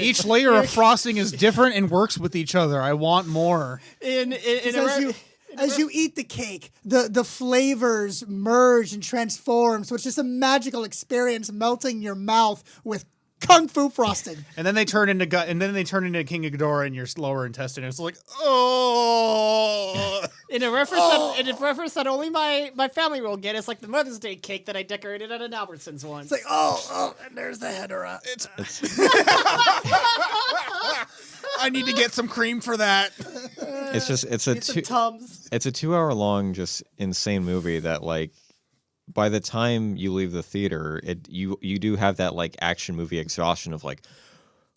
Each layer of frosting is different and works with each other. I want more. As you eat the cake, the flavors merge and transform. So it's just a magical experience melting your mouth with Kung Fu frosting. And then they turn into King Ghidorah in your lower intestine. It's like, oh. In a reference that only my family will get, it's like the Mother's Day cake that I decorated at an Albertsons once. It's like, and there's the Hedera. I need to get some cream for that. It's a Tums. It's a 2 hour long, just insane movie that like, by the time you leave the theater, you do have that like action movie exhaustion of like,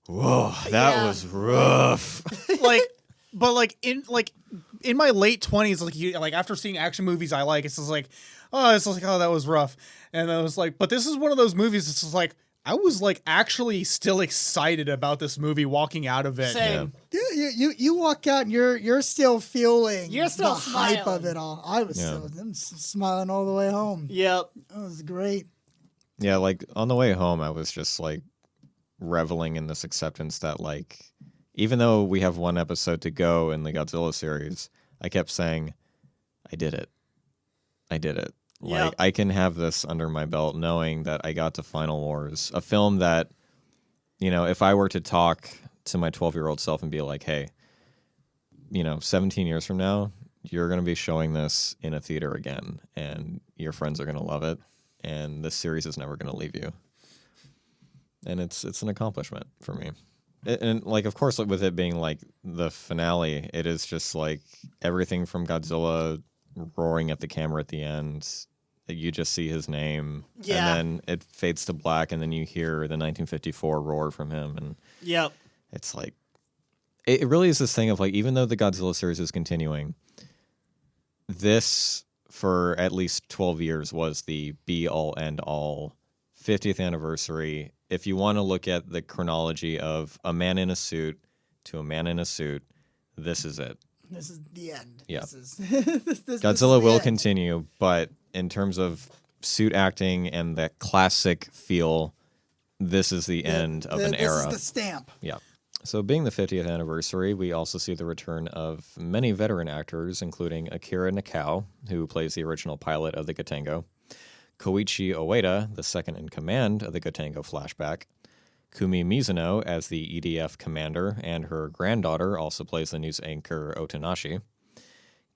whoa, that was rough. But in my late 20s, like after seeing action movies I like, it's just like, oh, that was rough. And I was like, but this is one of those movies. It's just like, I was like actually still excited about this movie walking out of it. Same. Yeah, you walk out and you're still feeling You're still the hype smiling. of it all. I was I'm smiling all the way home. Yep. That was great. Yeah, like on the way home, I was just like reveling in this acceptance that like, even though we have one episode to go in the Godzilla series, I kept saying, I did it. Yeah. Like, I can have this under my belt knowing that I got to Final Wars, a film that, you know, if I were to talk to my 12-year-old self and be like, hey, 17 years from now, you're going to be showing this in a theater again, and your friends are going to love it, and this series is never going to leave you. And it's an accomplishment for me. And like, of course, with it being like the finale, it is just like everything from Godzilla roaring at the camera at the end. You just see his name, Yeah. and then it fades to black, and then you hear the 1954 roar from him, and Yep. it's like it really is this thing of like, even though the Godzilla series is continuing, this for at least 12 years was the be all end all 50th anniversary. If you want to look at the chronology of a man in a suit to a man in a suit, this is it. This is the end. Yeah. This is, this Godzilla is the will end. continue, but in terms of suit acting and that classic feel, this is the end of an era. This is the stamp. Yeah. So being the 50th anniversary, we also see the return of many veteran actors, including Akira Nakao, who plays the original pilot of the Gotengo, Koichi Ueda, the second in command of the Gotengo flashback, Kumi Mizuno as the EDF commander, and her granddaughter also plays the news anchor Otonashi,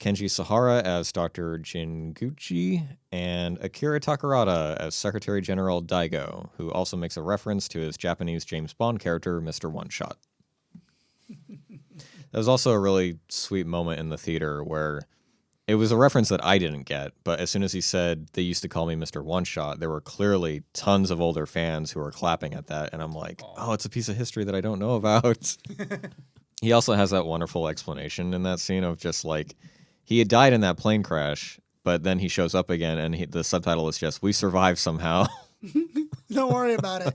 Kenji Sahara as Dr. Jinguchi, and Akira Takarada as Secretary General Daigo, who also makes a reference to his Japanese James Bond character, Mr. One Shot. That was also a really sweet moment in the theater where it was a reference that I didn't get, but as soon as he said they used to call me Mr. One Shot, there were clearly tons of older fans who were clapping at that, and I'm like, oh, it's a piece of history that I don't know about. He also has that wonderful explanation in that scene of just like, he had died in that plane crash, but then he shows up again, and the subtitle is just, we survived somehow. Don't worry about it.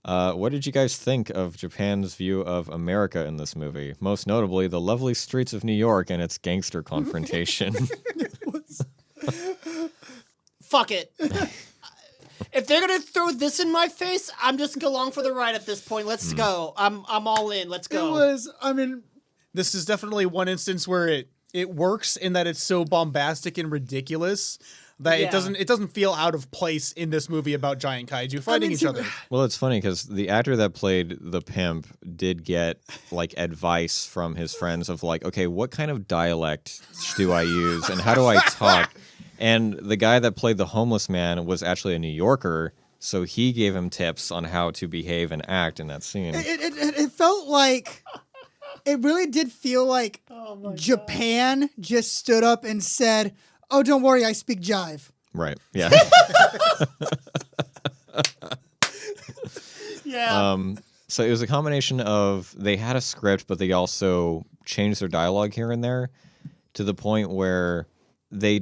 What did you guys think of Japan's view of America in this movie? Most notably, the lovely streets of New York and its gangster confrontation. Fuck it. If they're gonna throw this in my face, I'm just along for the ride at this point. Let's go. I'm all in. Let's go. It was, I mean, This is definitely one instance where it works in that it's so bombastic and ridiculous that Yeah. it doesn't feel out of place in this movie about giant kaiju fighting each other. Well, it's funny because the actor that played the pimp did get like advice from his friends of like, okay, what kind of dialect do I use and how do I talk? And the guy that played the homeless man was actually a New Yorker, so he gave him tips on how to behave and act in that scene. it felt like, it really did feel like Japan just stood up and said, oh, don't worry, I speak jive. Right. Yeah. Yeah. So it was a combination of they had a script, but they also changed their dialogue here and there to the point where they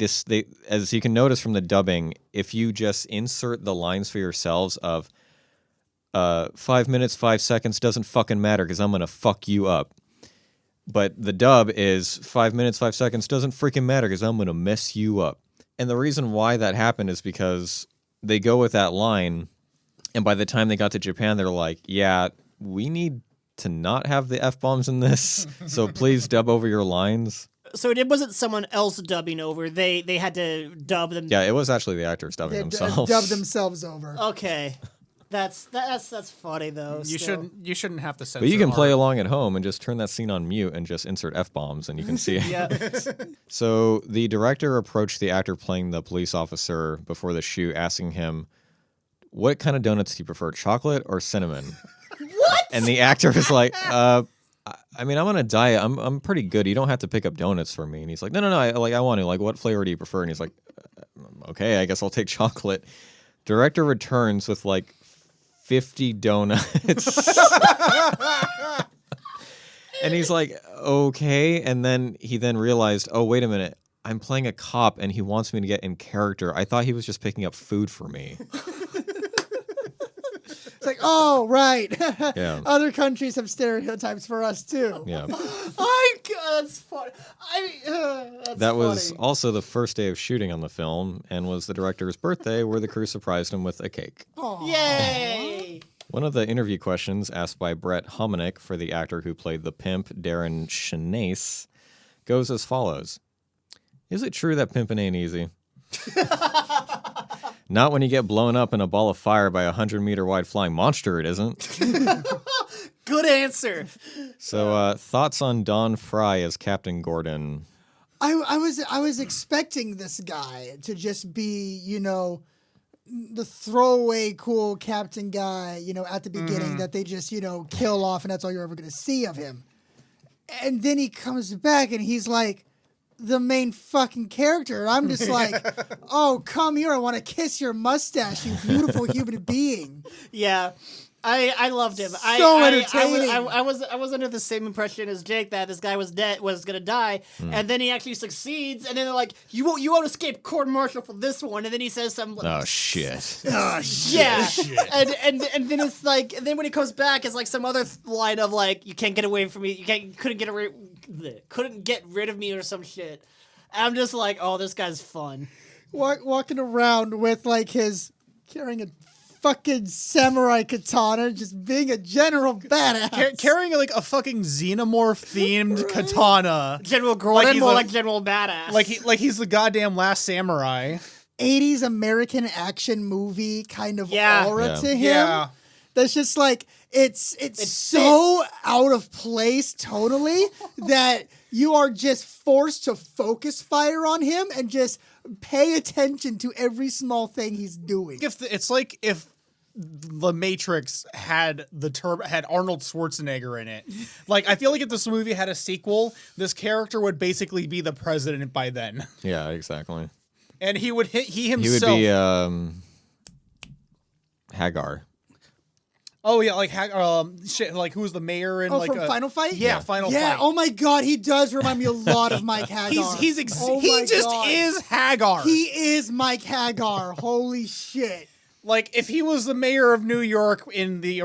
as you can notice from the dubbing, if you just insert the lines for yourselves of 5 minutes, 5 seconds doesn't fucking matter because I'm going to fuck you up. But the dub is 5 minutes, 5 seconds doesn't freaking matter because I'm going to mess you up. And the reason why that happened is because they go with that line, and by the time they got to Japan, they're like, yeah, we need to not have the F-bombs in this, so please dub over your lines. So it wasn't someone else dubbing over. They had to dub them. Yeah, it was actually the actors dubbing They themselves. dubbed themselves over. Okay. That's funny though. You still. shouldn't have to censor. But you can play art. along at home and just turn that scene on mute and just insert F-bombs and you can see it. Yeah. So the director approached the actor playing the police officer before the shoot, asking him, "What kind of donuts do you prefer, chocolate or cinnamon?" What? And the actor was like, I mean, I'm on a diet. I'm pretty good. You don't have to pick up donuts for me." And he's like, "No. I want to. Like, what flavor do you prefer?" And he's like, "Okay, I guess I'll take chocolate." Director returns with like 50 donuts. And he's like, "Okay." And then he realized, "Oh, wait a minute. I'm playing a cop and he wants me to get in character. I thought he was just picking up food for me." It's like, oh, right. Yeah. Other countries have stereotypes for us, too. Yeah. That's funny. That was also the first day of shooting on the film and was the director's birthday, where the crew surprised him with a cake. Yay! One of the interview questions asked by Brett Hominick for the actor who played the pimp, Darren Shanase, goes as follows. "Is it true that pimping ain't easy?" "Not when you get blown up in a ball of fire by a 100-meter wide flying monster, it isn't." Good answer. So, thoughts on Don Fry as Captain Gordon? I was expecting this guy to just be, the throwaway cool captain guy, at the beginning that they just, kill off and that's all you're ever going to see of him. And then he comes back and he's like the main fucking character. And I'm just like, oh, come here. I want to kiss your mustache, you beautiful human being. Yeah. I loved him. So entertaining. I was under the same impression as Jake that this guy was gonna die, and then he actually succeeds, and then they're like, you won't escape court martial for this one, and then he says something like, Oh, shit. yeah, and then it's like, and then when he comes back, it's like some other line of like, you can't get away from me, couldn't get rid of me or some shit. And I'm just like, oh, this guy's fun. Walking around with like his carrying a fucking samurai katana, just being a general badass. Carrying like a fucking xenomorph themed katana. General Gordon, he's more a- like General Badass. Like he's the goddamn last samurai. 80s American action movie kind of Yeah. aura Yeah. to him. Yeah. That's just like it's so out of place tonally that you are just forced to focus fire on him and just pay attention to every small thing he's doing. It's like if The Matrix had had Arnold Schwarzenegger in it. Like, I feel like if this movie had a sequel, this character would basically be the president by then, Yeah, exactly. and he himself. He would be Hagar. Oh yeah, like shit, like who was the mayor in From Final Fight? Yeah, Final Yeah, Fight. oh my god, he does remind me a lot of Mike Hagar. he just is Hagar. He is Mike Hagar. Holy shit. Like, if he was the mayor of New York in the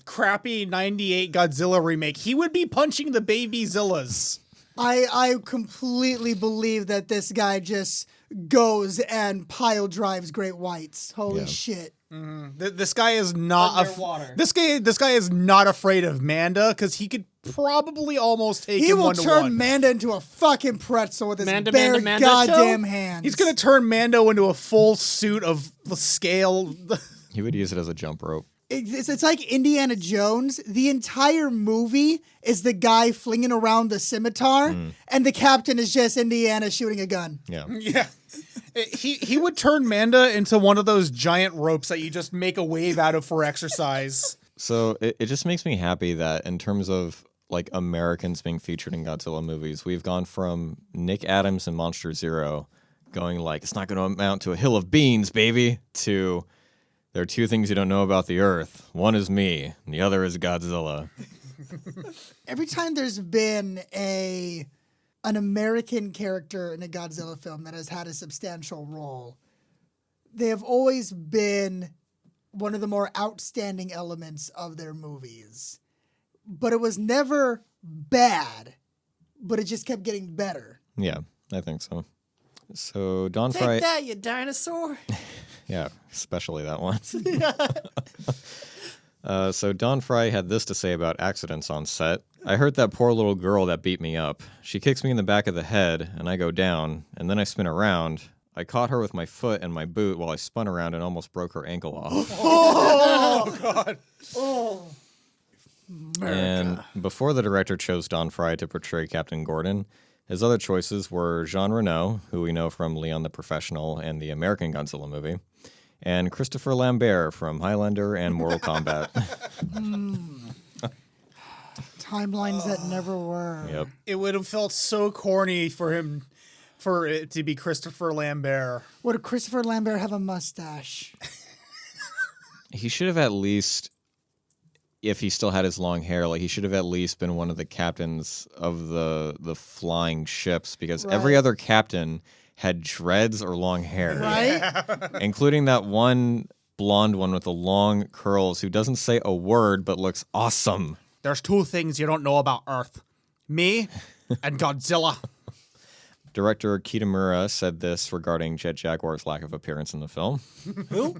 crappy '98 Godzilla remake, he would be punching the baby Zillas. I completely believe that this guy just goes and pile drives great whites. Holy shit. This guy is not Underwater. this guy is not afraid of Manda, because he could probably almost take He him will 1-1. turn Manda into a fucking pretzel with his Manda, bare Manda, Manda goddamn show? hands. He's gonna turn Mando into a full suit of the scale. He would use it as a jump rope. It's like Indiana Jones. The entire movie is the guy flinging around the scimitar, and the captain is just Indiana shooting a gun. Yeah. Yeah. He would turn Manda into one of those giant ropes that you just make a wave out of for exercise. So it just makes me happy that in terms of like Americans being featured in Godzilla movies, we've gone from Nick Adams and Monster Zero going like, it's not going to amount to a hill of beans, baby, to there are two things you don't know about the Earth. One is me, and the other is Godzilla. Every time there's been an American character in a Godzilla film that has had a substantial role, they have always been one of the more outstanding elements of their movies. But it was never bad, but it just kept getting better. Yeah, I think so. So Don Take Fry, that, you dinosaur. yeah, especially that one. So Don Fry had this to say about accidents on set. I hurt that poor little girl that beat me up. She kicks me in the back of the head, and I go down, and then I spin around. I caught her with my foot and my boot while I spun around and almost broke her ankle off. Oh God. And before the director chose Don Frye to portray Captain Gordon, his other choices were Jean Reno, who we know from Leon the Professional and the American Godzilla movie, and Christopher Lambert from Highlander and Mortal Kombat. Timelines that never were. Yep. It would have felt so corny for it to be Christopher Lambert. Would Christopher Lambert have a mustache? He should have at least, if he still had his long hair, like he should have at least been one of the captains of the flying ships, because every Right. other captain had dreads or long hair, Right? including that one blonde one with the long curls who doesn't say a word but looks awesome. There's two things you don't know about Earth. Me and Godzilla. Director Kitamura said this regarding Jet Jaguar's lack of appearance in the film. Who?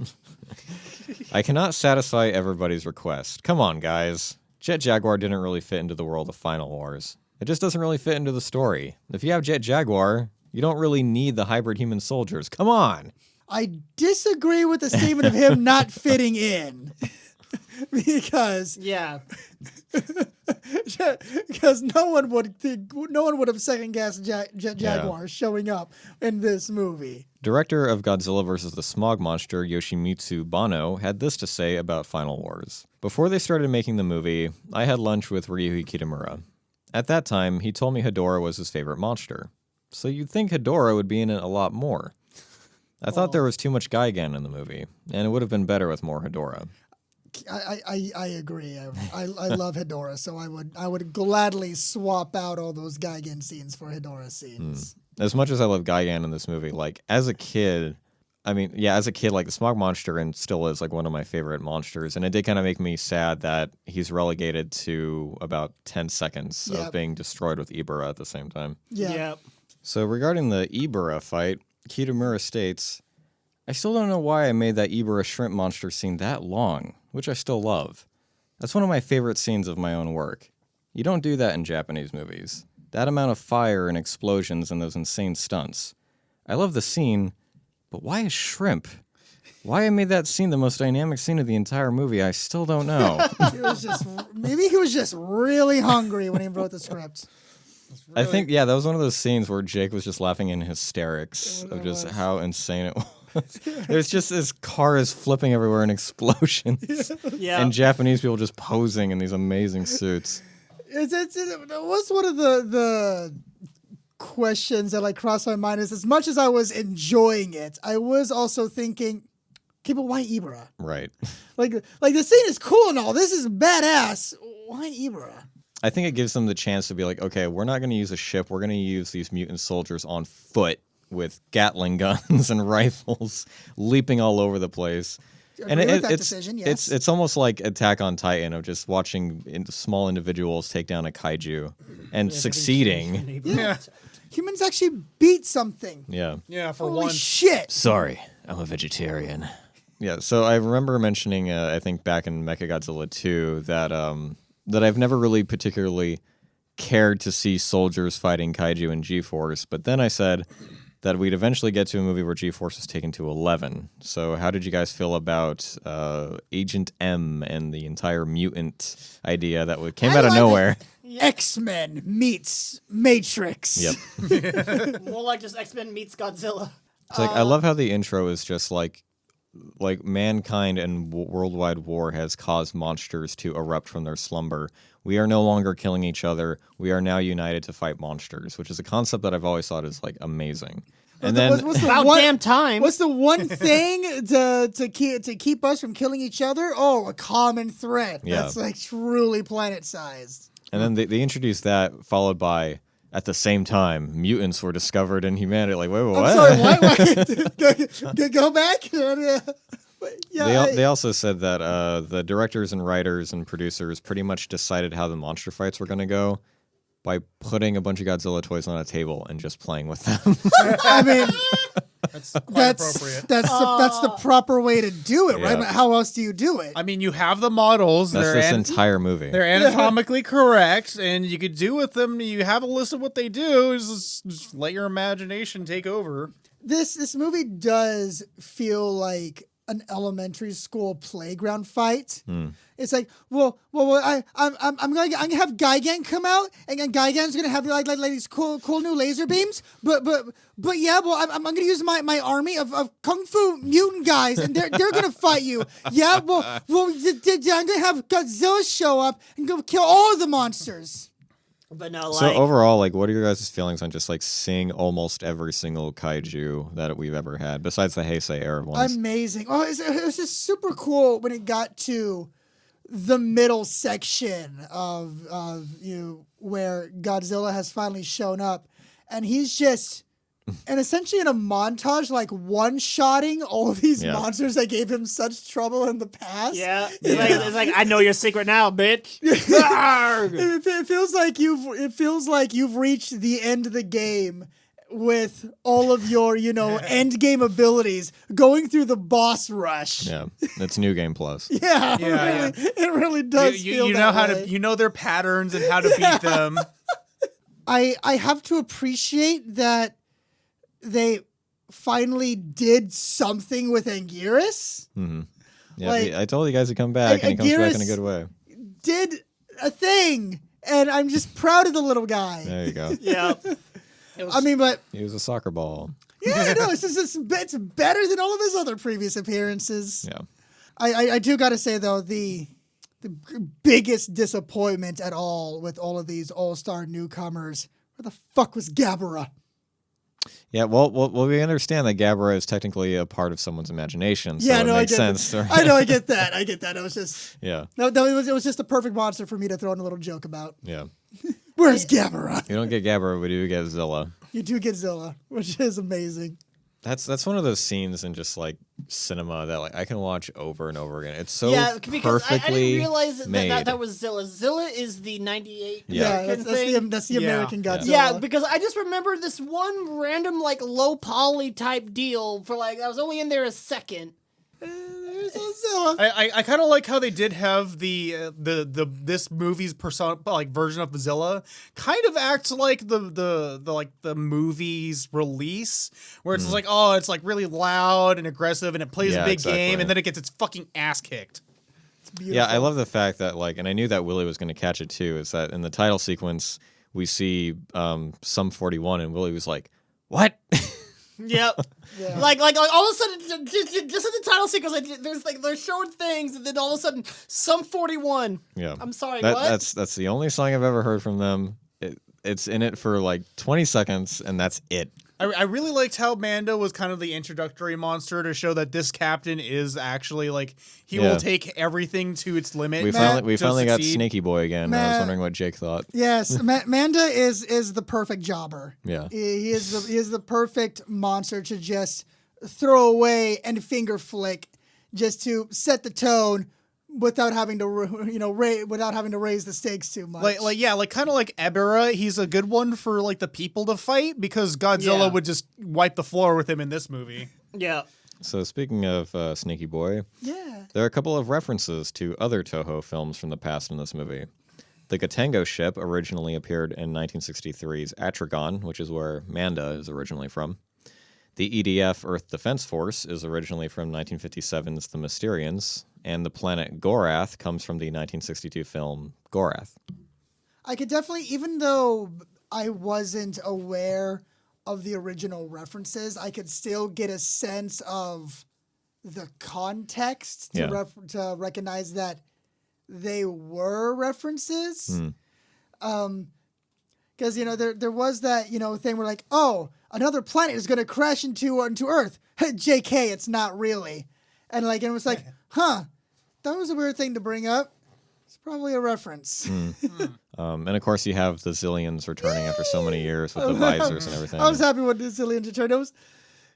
I cannot satisfy everybody's request. Come on, guys. Jet Jaguar didn't really fit into the world of Final Wars. It just doesn't really fit into the story. If you have Jet Jaguar, you don't really need the hybrid human soldiers. Come on. I disagree with the statement of him not fitting in. Because Yeah. no one would have second guessed Jet Jaguar showing up in this movie. Director of Godzilla vs. the Smog Monster, Yoshimitsu Banno, had this to say about Final Wars. Before they started making the movie, I had lunch with Ryuhi Kitamura. At that time, he told me Hedorah was his favorite monster. So you'd think Hedorah would be in it a lot more. I thought there was too much Gigan in the movie, and it would have been better with more Hedorah. I agree. I love Hedorah, so I would gladly swap out all those Gigan scenes for Hedorah scenes. As much as I love Gigan in this movie, like, as a kid, like, the Smog Monster and still is, like, one of my favorite monsters, and it did kind of make me sad that he's relegated to about 10 seconds of being destroyed with Ibara at the same time. Yeah. Yep. So regarding the Ibara fight, Kitamura states, I still don't know why I made that Ibara shrimp monster scene that long, which I still love. That's one of my favorite scenes of my own work. You don't do that in Japanese movies. That amount of fire and explosions and those insane stunts. I love the scene, but why a shrimp? Why I made that scene the most dynamic scene of the entire movie, I still don't know. Maybe he was just really hungry when he wrote the script. I think, that was one of those scenes where Jake was just laughing in hysterics of just how insane it was. There's just this car is flipping everywhere in explosions. Yeah. And Japanese people just posing in these amazing suits. It was one of the questions that crossed my mind is, as much as I was enjoying it, I was also thinking, okay, but why Ibara? Right. Like the scene is cool and all. This is badass. Why Ibara? I think it gives them the chance to be like, okay, we're not going to use a ship. We're going to use these mutant soldiers on foot with Gatling guns and rifles leaping all over the place. Agree with that decision, yes. It's almost like Attack on Titan of just watching small individuals take down a kaiju and succeeding. Yeah. Humans actually beat something. Yeah. Yeah, for Holy one. shit. Sorry, I'm a vegetarian. Yeah, so I remember mentioning, I think back in Mechagodzilla 2, that I've never really particularly cared to see soldiers fighting kaiju in G-Force, but then I said that we'd eventually get to a movie where G-Force is taken to 11. So how did you guys feel about Agent M and the entire mutant idea that came out of nowhere? X-Men meets Matrix. Yep. More like just X-Men meets Godzilla. It's like, I love how the intro is just like mankind and worldwide war has caused monsters to erupt from their slumber. We are no longer killing each other. We are now united to fight monsters, which is a concept that I've always thought is like amazing. And then What's the About one, damn time. What's the one thing to keep us from killing each other? Oh, a common threat. Yeah. That's like truly planet-sized. And then they introduced that, followed by, at the same time, mutants were discovered in humanity. Like, wait, what? I'm sorry, why? Go back? Yeah, They also said that the directors and writers and producers pretty much decided how the monster fights were going to go by putting a bunch of Godzilla toys on a table and just playing with them. I mean, That's quite appropriate. that's the proper way to do it, right? Yeah. But how else do you do it? I mean, you have the models. That's they're this entire movie. They're anatomically correct, and you could do with them. You have a list of what they do. Just let your imagination take over. This movie does feel like an elementary school playground fight. It's like, I'm gonna have Gigan come out, and Gigan's gonna have like these cool new laser beams. But yeah, well, I'm gonna use my army of kung fu mutant guys, and they're gonna fight you. Yeah, well, I'm gonna have Godzilla show up and go kill all of the monsters. But no, So overall, like, what are your guys' feelings on just like seeing almost every single kaiju that we've ever had, besides the Heisei era ones? Amazing. Oh, it was just super cool when it got to the middle section of where Godzilla has finally shown up, and he's just and essentially in a montage, like one-shotting all of these monsters that gave him such trouble in the past. Yeah, it's like I know your secret now, bitch. It feels like you've reached the end of the game with all of your, end game abilities going through the boss rush. Yeah, it's New Game Plus. Yeah, it really does. You know how to, you know their patterns and how to beat them. I have to appreciate that they finally did something with Anguirus. Mm-hmm. Yeah, Like, I told you guys to come back, and he comes back in a good way. Did a thing, and I'm just proud of the little guy. There you go. Yeah. But He was a soccer ball. yeah, no, it's better than all of his other previous appearances. Yeah. I do got to say though, the biggest disappointment at all with all of these all-star newcomers, where the fuck was Gabara? Yeah, well, we understand that Gabara is technically a part of someone's imagination, so Yeah, it no, makes I get sense. that. I know, I get that. It was just Yeah, no, it was just a perfect monster for me to throw in a little joke about. yeah. Where's Gabara? You don't get Gabara, we do get Zilla. You do get Zilla, which is amazing. That's one of those scenes in just like cinema that like I can watch over and over again. It's so because I perfectly didn't realize made. that was Zilla. Zilla is the 98 Yeah. American thing. That's the American Godzilla. Yeah, because I just remember this one random like low poly type deal for like I was only in there a second. There's Zilla. I kind of like how they did have this movie's persona, like version of Godzilla kind of acts like the movie's release, where it's like, oh, it's like really loud and aggressive and it plays a big game, and then it gets its fucking ass kicked. Yeah, I love the fact that like, and I knew that Willie was going to catch it too. Is that in the title sequence we see Sum 41, and Willie was like, "What?" Yep. Yeah. Like all of a sudden, just in the title sequence, they're showing things, and then all of a sudden, Sum 41. Yeah, I'm sorry, what? what? That's the only song I've ever heard from them. It's in it for like 20 seconds, and that's it. I really liked how Manda was kind of the introductory monster to show that this captain is actually like he will take everything to its limit. We finally got succeed. Snaky Boy again. I was wondering what Jake thought. Yes, Manda is the perfect jobber. Yeah. He is the perfect monster to just throw away and finger flick, just to set the tone without having to raise the stakes too much. Like kind of like Ebera, he's a good one for like the people to fight because Godzilla would just wipe the floor with him in this movie. Yeah. So speaking of Snaky Boy, there are a couple of references to other Toho films from the past in this movie. The Gatengo ship originally appeared in 1963's Atragon, which is where Manda is originally from. The EDF Earth Defense Force is originally from 1957's The Mysterians, and the planet Gorath comes from the 1962 film Gorath. I could definitely, even though I wasn't aware of the original references, I could still get a sense of the context to recognize that they were references. Because there was that thing where like, oh, another planet is going to crash into Earth. JK, it's not really. And it was like, huh, that was a weird thing to bring up. It's probably a reference. And of course, you have the Zillions returning after so many years with the visors and everything. I was happy when the Zillions returned. It was,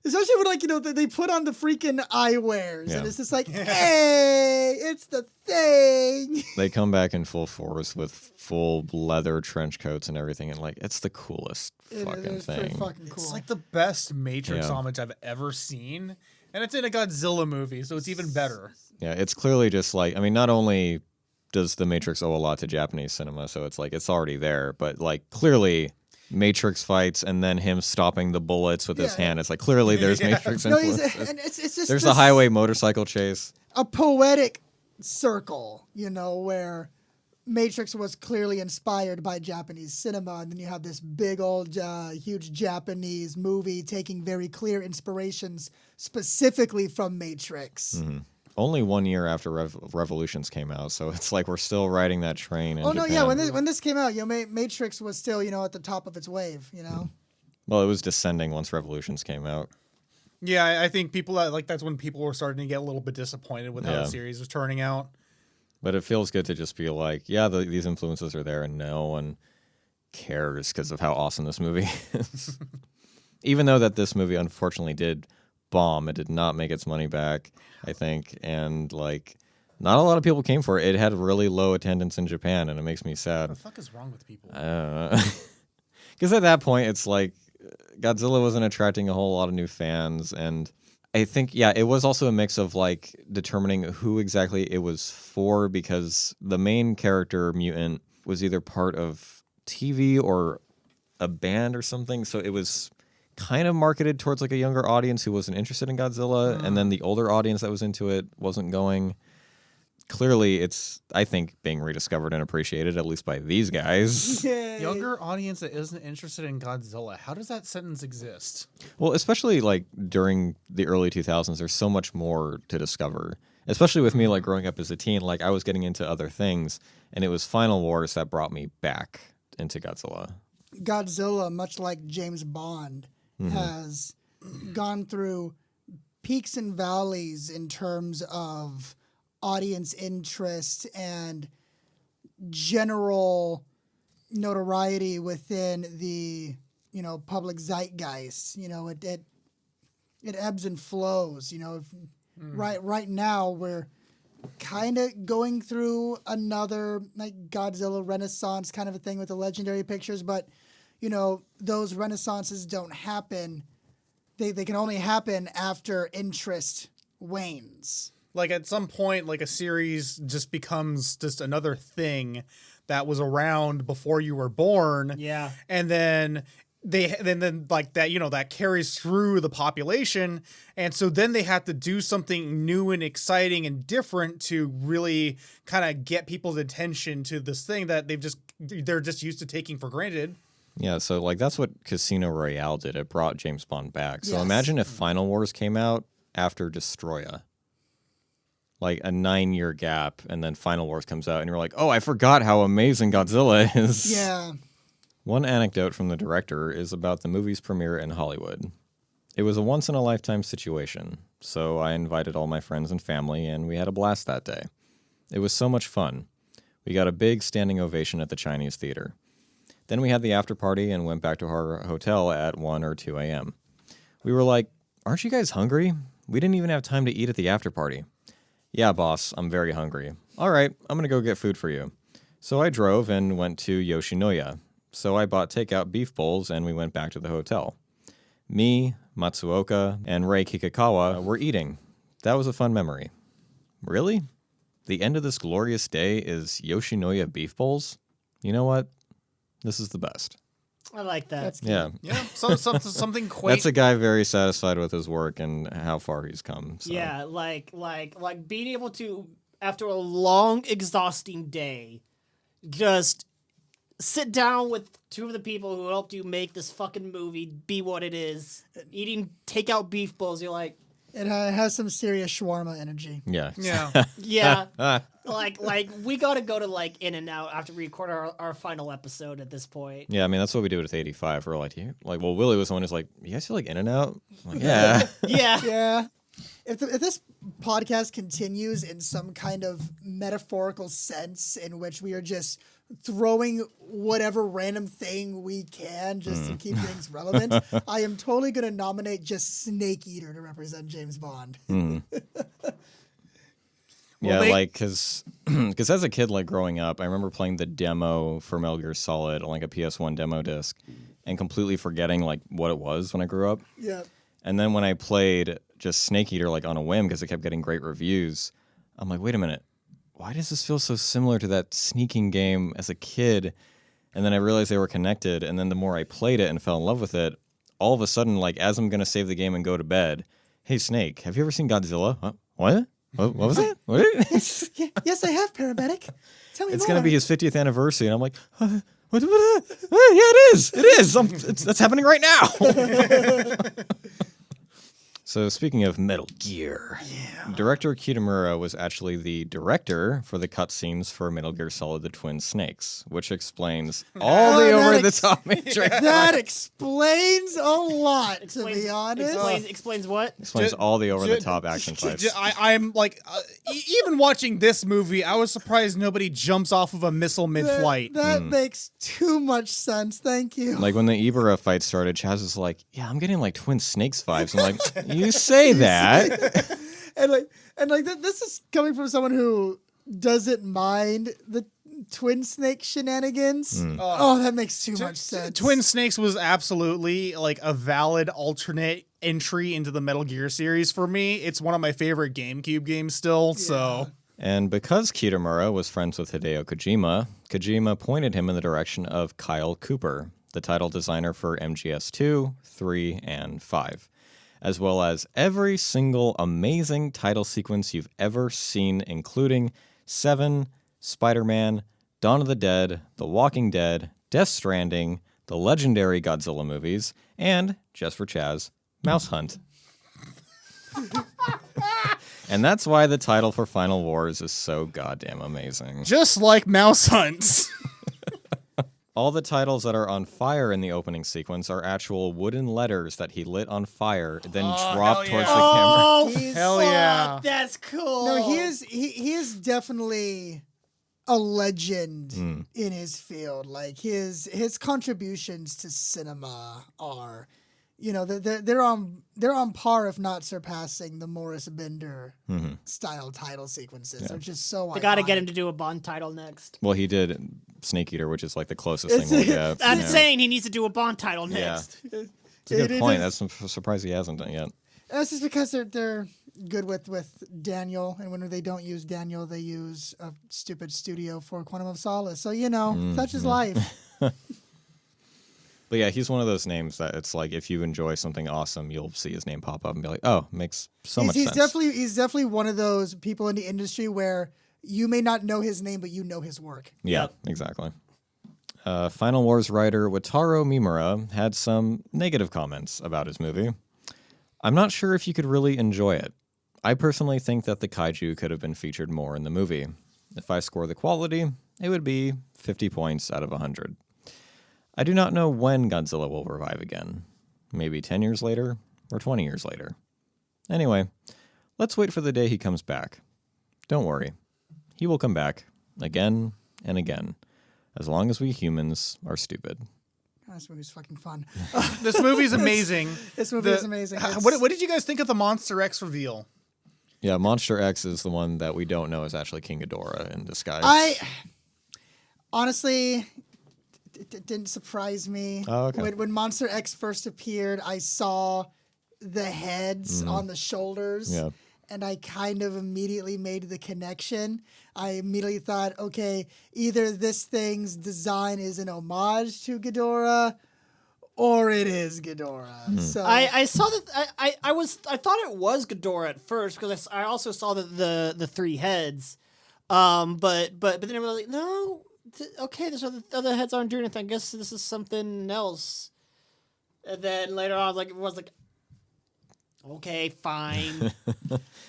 especially when they put on the freaking eyewears, and it's just like, hey, it's the thing. They come back in full force with full leather trench coats and everything, and it's the coolest fucking thing. Fucking cool. It's like the best Matrix homage I've ever seen, and it's in a Godzilla movie, so it's even better. Yeah, it's clearly just not only does the Matrix owe a lot to Japanese cinema, so it's already there, but clearly Matrix fights and then him stopping the bullets with his Yeah. hand. It's like clearly there's Matrix No, influence. and it's just There's the highway motorcycle chase. a poetic circle, where Matrix was clearly inspired by Japanese cinema, and then you have this big old, huge Japanese movie taking very clear inspirations specifically from Matrix. Mm-hmm. Only 1 year after Revolutions came out, so it's like we're still riding that train in Japan. Yeah, when this came out, Matrix was still, at the top of its wave, Well, it was descending once Revolutions came out. Yeah, I think people that's when people were starting to get a little bit disappointed with how the series was turning out. But it feels good to just be like, yeah, these influences are there, and no one cares because of how awesome this movie is. Even though that this movie unfortunately did bomb, it did not make its money back, I think, and not a lot of people came for it. It had really low attendance in Japan, and it makes me sad. What the fuck is wrong with people? Because at that point, it's like Godzilla wasn't attracting a whole lot of new fans, and I think, it was also a mix of determining who exactly it was for, because the main character, Mutant, was either part of TV or a band or something, so it was kind of marketed towards a younger audience who wasn't interested in Godzilla, and then the older audience that was into it wasn't going. Clearly, it's, I think, being rediscovered and appreciated, at least by these guys. Younger audience that isn't interested in Godzilla. How does that sentence exist? Well, especially during the early 2000s, there's so much more to discover. Especially with me, growing up as a teen, I was getting into other things, and it was Final Wars that brought me back into Godzilla. Godzilla, much like James Bond, has gone through peaks and valleys in terms of audience interest and general notoriety within the public zeitgeist. It ebbs and flows. Right now we're kind of going through another Godzilla Renaissance kind of a thing with the Legendary Pictures, but those renaissances don't happen. They can only happen after interest wanes. At some point, a series just becomes just another thing that was around before you were born. Yeah. And then that carries through the population. And so then they have to do something new and exciting and different to really kind of get people's attention to this thing that they're just used to taking for granted. Yeah, so that's what Casino Royale did. It brought James Bond back. So Yes. imagine if Final Wars came out after Destroya. A 9-year gap, and then Final Wars comes out, and you're like, oh, I forgot how amazing Godzilla is. Yeah. One anecdote from the director is about the movie's premiere in Hollywood. It was a once-in-a-lifetime situation, so I invited all my friends and family, and we had a blast that day. It was so much fun. We got a big standing ovation at the Chinese theater. Then we had the after party and went back to our hotel at 1 or 2 a.m. We were like, aren't you guys hungry? We didn't even have time to eat at the after party. Yeah, boss, I'm very hungry. All right, I'm going to go get food for you. So I drove and went to Yoshinoya. So I bought takeout beef bowls and we went back to the hotel. Me, Matsuoka, and Rei Kikakawa were eating. That was a fun memory. Really? The end of this glorious day is Yoshinoya beef bowls? You know what? This is the best. I like that. That's Yeah. Yeah, something quaint. That's a guy very satisfied with his work and how far he's come. So. Yeah, like being able to, after a long, exhausting day, just sit down with two of the people who helped you make this fucking movie be what it is. Eating takeout beef bowls, you're like, It has some serious shawarma energy. Yeah. Yeah. yeah. like we gotta go to In-N-Out after we record our final episode at this point. Yeah, I mean, that's what we do with 85. We're like, Willie was the one who's like, you guys feel like In-N-Out? I'm like, yeah. Yeah. Yeah. If this podcast continues in some kind of metaphorical sense in which we are just throwing whatever random thing we can just to keep things relevant, I am totally going to nominate just Snake Eater to represent James Bond. Yeah, because as a kid, growing up, I remember playing the demo for Metal Gear Solid on a PS1 demo disc and completely forgetting what it was when I grew up. Yeah. And then when I played just Snake Eater on a whim because it kept getting great reviews, I'm like, wait a minute, why does this feel so similar to that sneaking game as a kid? And then I realized they were connected, and then the more I played it and fell in love with it, all of a sudden, like, as I'm going to save the game and go to bed, hey, Snake, have you ever seen Godzilla? Huh? What? What was that? What? Yes, I have, paramedic. Tell me It's more. going to be his 50th anniversary, and I'm like, what? Yeah, it is. It is. That's happening right now. So speaking of Metal Gear, director Kitamura was actually the director for the cutscenes for Metal Gear Solid: The Twin Snakes, which explains all the over-the-top Matrix. That explains a lot, to be honest. Explains what? Explains all the over-the-top action fights. I'm like, even watching this movie, I was surprised nobody jumps off of a missile mid-flight. That makes too much sense. Thank you. Like when the Ibara fight started, Chaz was like, "Yeah, I'm getting like Twin Snakes vibes." I'm like, "You say that?" and this is coming from someone who doesn't mind the Twin Snake shenanigans. Oh, that makes too much sense. Twin Snakes was absolutely like a valid alternate entry into the Metal Gear series for me. It's one of my favorite GameCube games still, so... And because Kitamura was friends with Hideo Kojima, Kojima pointed him in the direction of Kyle Cooper, the title designer for MGS2, 3, and 5, as well as every single amazing title sequence you've ever seen, including 7, Spider-Man, Dawn of the Dead, The Walking Dead, Death Stranding, the legendary Godzilla movies, and, just for Chaz, Mouse Hunt. And that's why the title for Final Wars is so goddamn amazing. Just like Mouse Hunts. All the titles that are on fire in the opening sequence are actual wooden letters that he lit on fire, then dropped towards the camera. Oh, Hell yeah. That's cool. No, he is definitely a legend in his field. Like his contributions to cinema are, they're on par, if not surpassing, the Morris Bender style title sequences. They're just so. They got to get him to do a Bond title next. Well, he did Snake Eater, which is like the closest thing we'll get. I'm saying he needs to do a Bond title next. It's a good point. That's I'm surprised he hasn't done it yet. That's just because they're good with Daniel, and when they don't use Daniel, they use a stupid studio for Quantum of Solace. So such is life. But yeah, he's one of those names that it's like if you enjoy something awesome, you'll see his name pop up and be like, "Oh, makes so much sense." He's definitely one of those people in the industry where you may not know his name, but you know his work. Yeah, exactly. Final Wars writer Wataru Mimura had some negative comments about his movie. I'm not sure if you could really enjoy it. I personally think that the kaiju could have been featured more in the movie. If I score the quality, it would be 50 points out of 100. I do not know when Godzilla will revive again. Maybe 10 years later or 20 years later. Anyway, let's wait for the day he comes back. Don't worry. He will come back again and again, as long as we humans are stupid. This movie's fucking fun. This movie's amazing. This movie is amazing. What did you guys think of the Monster X reveal? Yeah, Monster X is the one that we don't know is actually King Ghidorah in disguise. Honestly, it didn't surprise me. Oh, okay. When Monster X first appeared, I saw the heads on the shoulders. Yeah. And I kind of immediately made the connection. I immediately thought, okay, either this thing's design is an homage to Ghidorah, or it is Ghidorah. So I saw that. I thought it was Ghidorah at first because I also saw the 3 heads. But then I was like, no. Okay, there's other heads aren't doing anything. I guess this is something else. And then later on, I was like, okay, fine.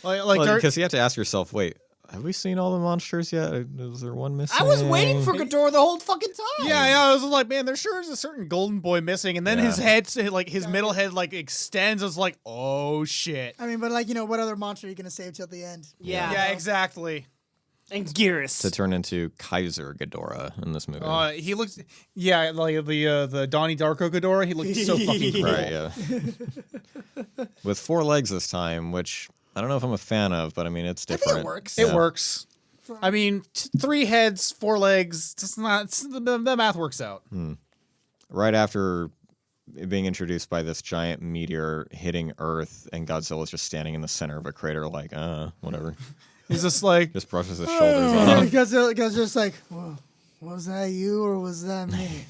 Because you have to ask yourself, wait, have we seen all the monsters yet? Is there one missing? I was waiting for Ghidorah the whole fucking time. Yeah, I was like, man, there sure is a certain golden boy missing. And then his head, like his middle head, like extends. I was like, oh shit. I mean, but what other monster are you gonna save till the end? Yeah, exactly. And Gearus to turn into Kaiser Ghidorah in this movie. He looks, like the Donnie Darko Ghidorah. He looks so fucking cool. Right, yeah. With 4 legs this time, which I don't know if I'm a fan of, but I mean, it's different. I think it works. It works. I mean, 3 heads, 4 legs. Just not the math works out. Right after being introduced by this giant meteor hitting Earth, and Godzilla's just standing in the center of a crater, like, whatever. He's just like just brushes his shoulders off. Godzilla's just like, whoa, Was that you or was that me?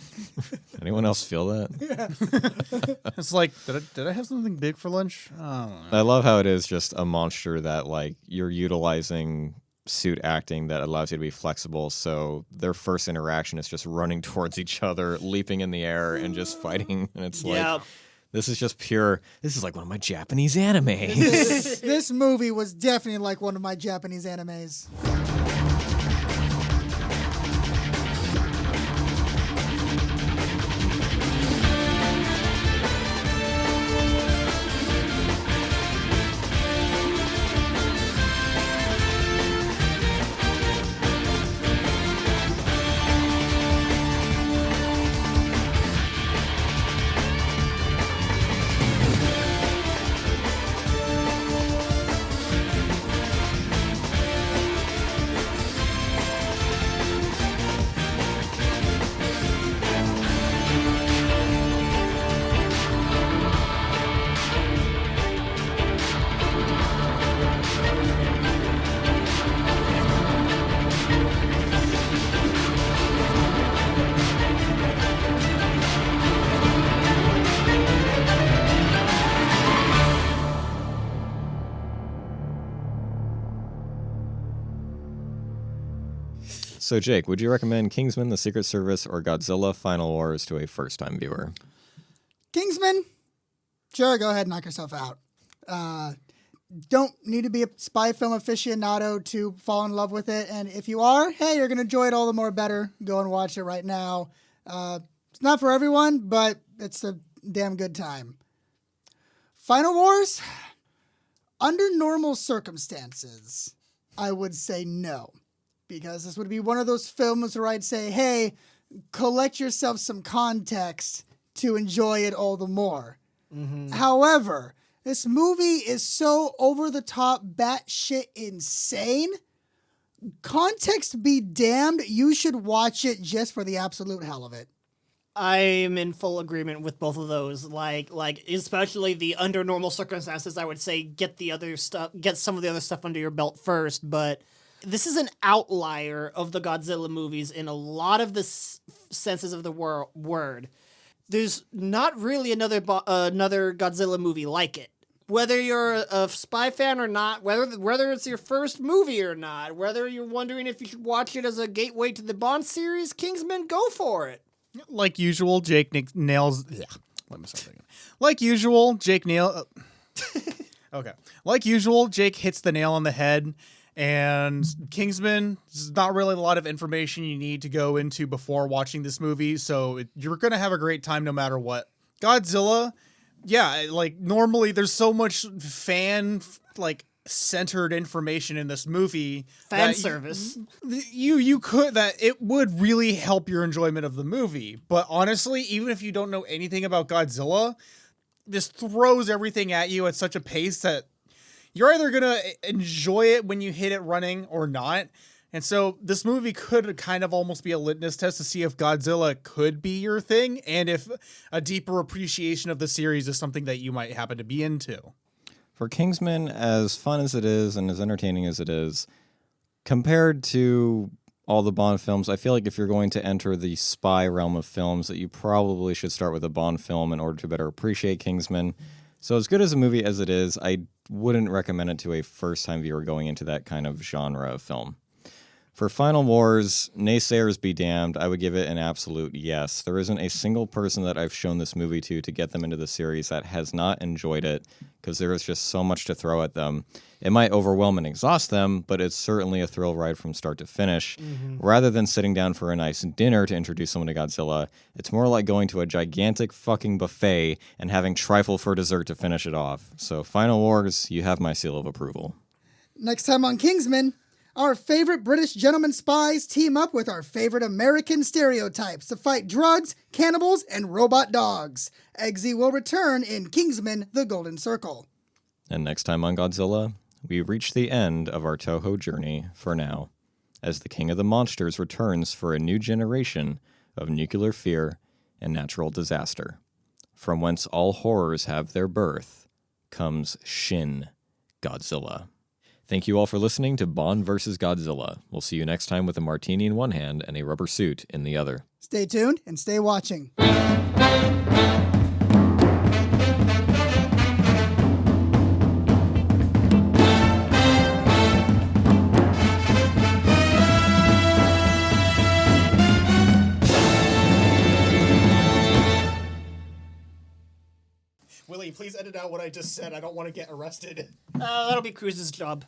Anyone else feel that? It's like, did I have something big for lunch? I don't know. I love how it is just a monster that like you're utilizing suit acting that allows you to be flexible. So their first interaction is just running towards each other, leaping in the air, and just fighting. And it's like, this is just pure. This is like one of my Japanese animes. This movie was definitely like one of my Japanese animes. So, Jake, would you recommend Kingsman, The Secret Service, or Godzilla Final Wars to a first-time viewer? Kingsman? Sure, go ahead and knock yourself out. Don't need to be a spy film aficionado to fall in love with it. And if you are, hey, you're going to enjoy it all the more better. Go and watch it right now. It's not for everyone, but it's a damn good time. Final Wars? Under normal circumstances, I would say no. Because this would be one of those films where I'd say, hey, collect yourself some context to enjoy it all the more. However, this movie is so over-the-top, batshit insane. Context be damned, you should watch it just for the absolute hell of it. I'm in full agreement with both of those. Like especially the under normal circumstances, I would say get some of the other stuff under your belt first, but this is an outlier of the Godzilla movies in a lot of the senses of the word. There's not really another Godzilla movie like it. Whether you're a spy fan or not, whether it's your first movie or not, whether you're wondering if you should watch it as a gateway to the Bond series, Kingsman, go for it. Like usual, Jake nails. Yeah, let me start thinking. Like usual, Jake Okay. Like usual, Jake hits the nail on the head. And Kingsman, there's not really a lot of information you need to go into before watching this movie, so you're going to have a great time no matter what. Godzilla, yeah, like normally there's so much centered information in this movie. Fan service. You could, that it would really help your enjoyment of the movie. But honestly, even if you don't know anything about Godzilla, this throws everything at you at such a pace that you're either going to enjoy it when you hit it running or not. And so this movie could kind of almost be a litmus test to see if Godzilla could be your thing and if a deeper appreciation of the series is something that you might happen to be into. For Kingsman, as fun as it is and as entertaining as it is, compared to all the Bond films, I feel like if you're going to enter the spy realm of films, that you probably should start with a Bond film in order to better appreciate Kingsman. So as good as a movie as it is, I wouldn't recommend it to a first-time viewer going into that kind of genre of film. For Final Wars, naysayers be damned, I would give it an absolute yes. There isn't a single person that I've shown this movie to get them into the series that has not enjoyed it, because there is just so much to throw at them. It might overwhelm and exhaust them, but it's certainly a thrill ride from start to finish. Rather than sitting down for a nice dinner to introduce someone to Godzilla, it's more like going to a gigantic fucking buffet and having trifle for dessert to finish it off. So Final Wars, you have my seal of approval. Next time on Kingsman, our favorite British gentleman spies team up with our favorite American stereotypes to fight drugs, cannibals, and robot dogs. Eggsy will return in Kingsman: The Golden Circle. And next time on Godzilla, we reach the end of our Toho journey for now, as the King of the Monsters returns for a new generation of nuclear fear and natural disaster. From whence all horrors have their birth comes Shin Godzilla. Thank you all for listening to Bond vs. Godzilla. We'll see you next time with a martini in one hand and a rubber suit in the other. Stay tuned and stay watching. Willie, please edit out what I just said. I don't want to get arrested. That'll be Cruz's job.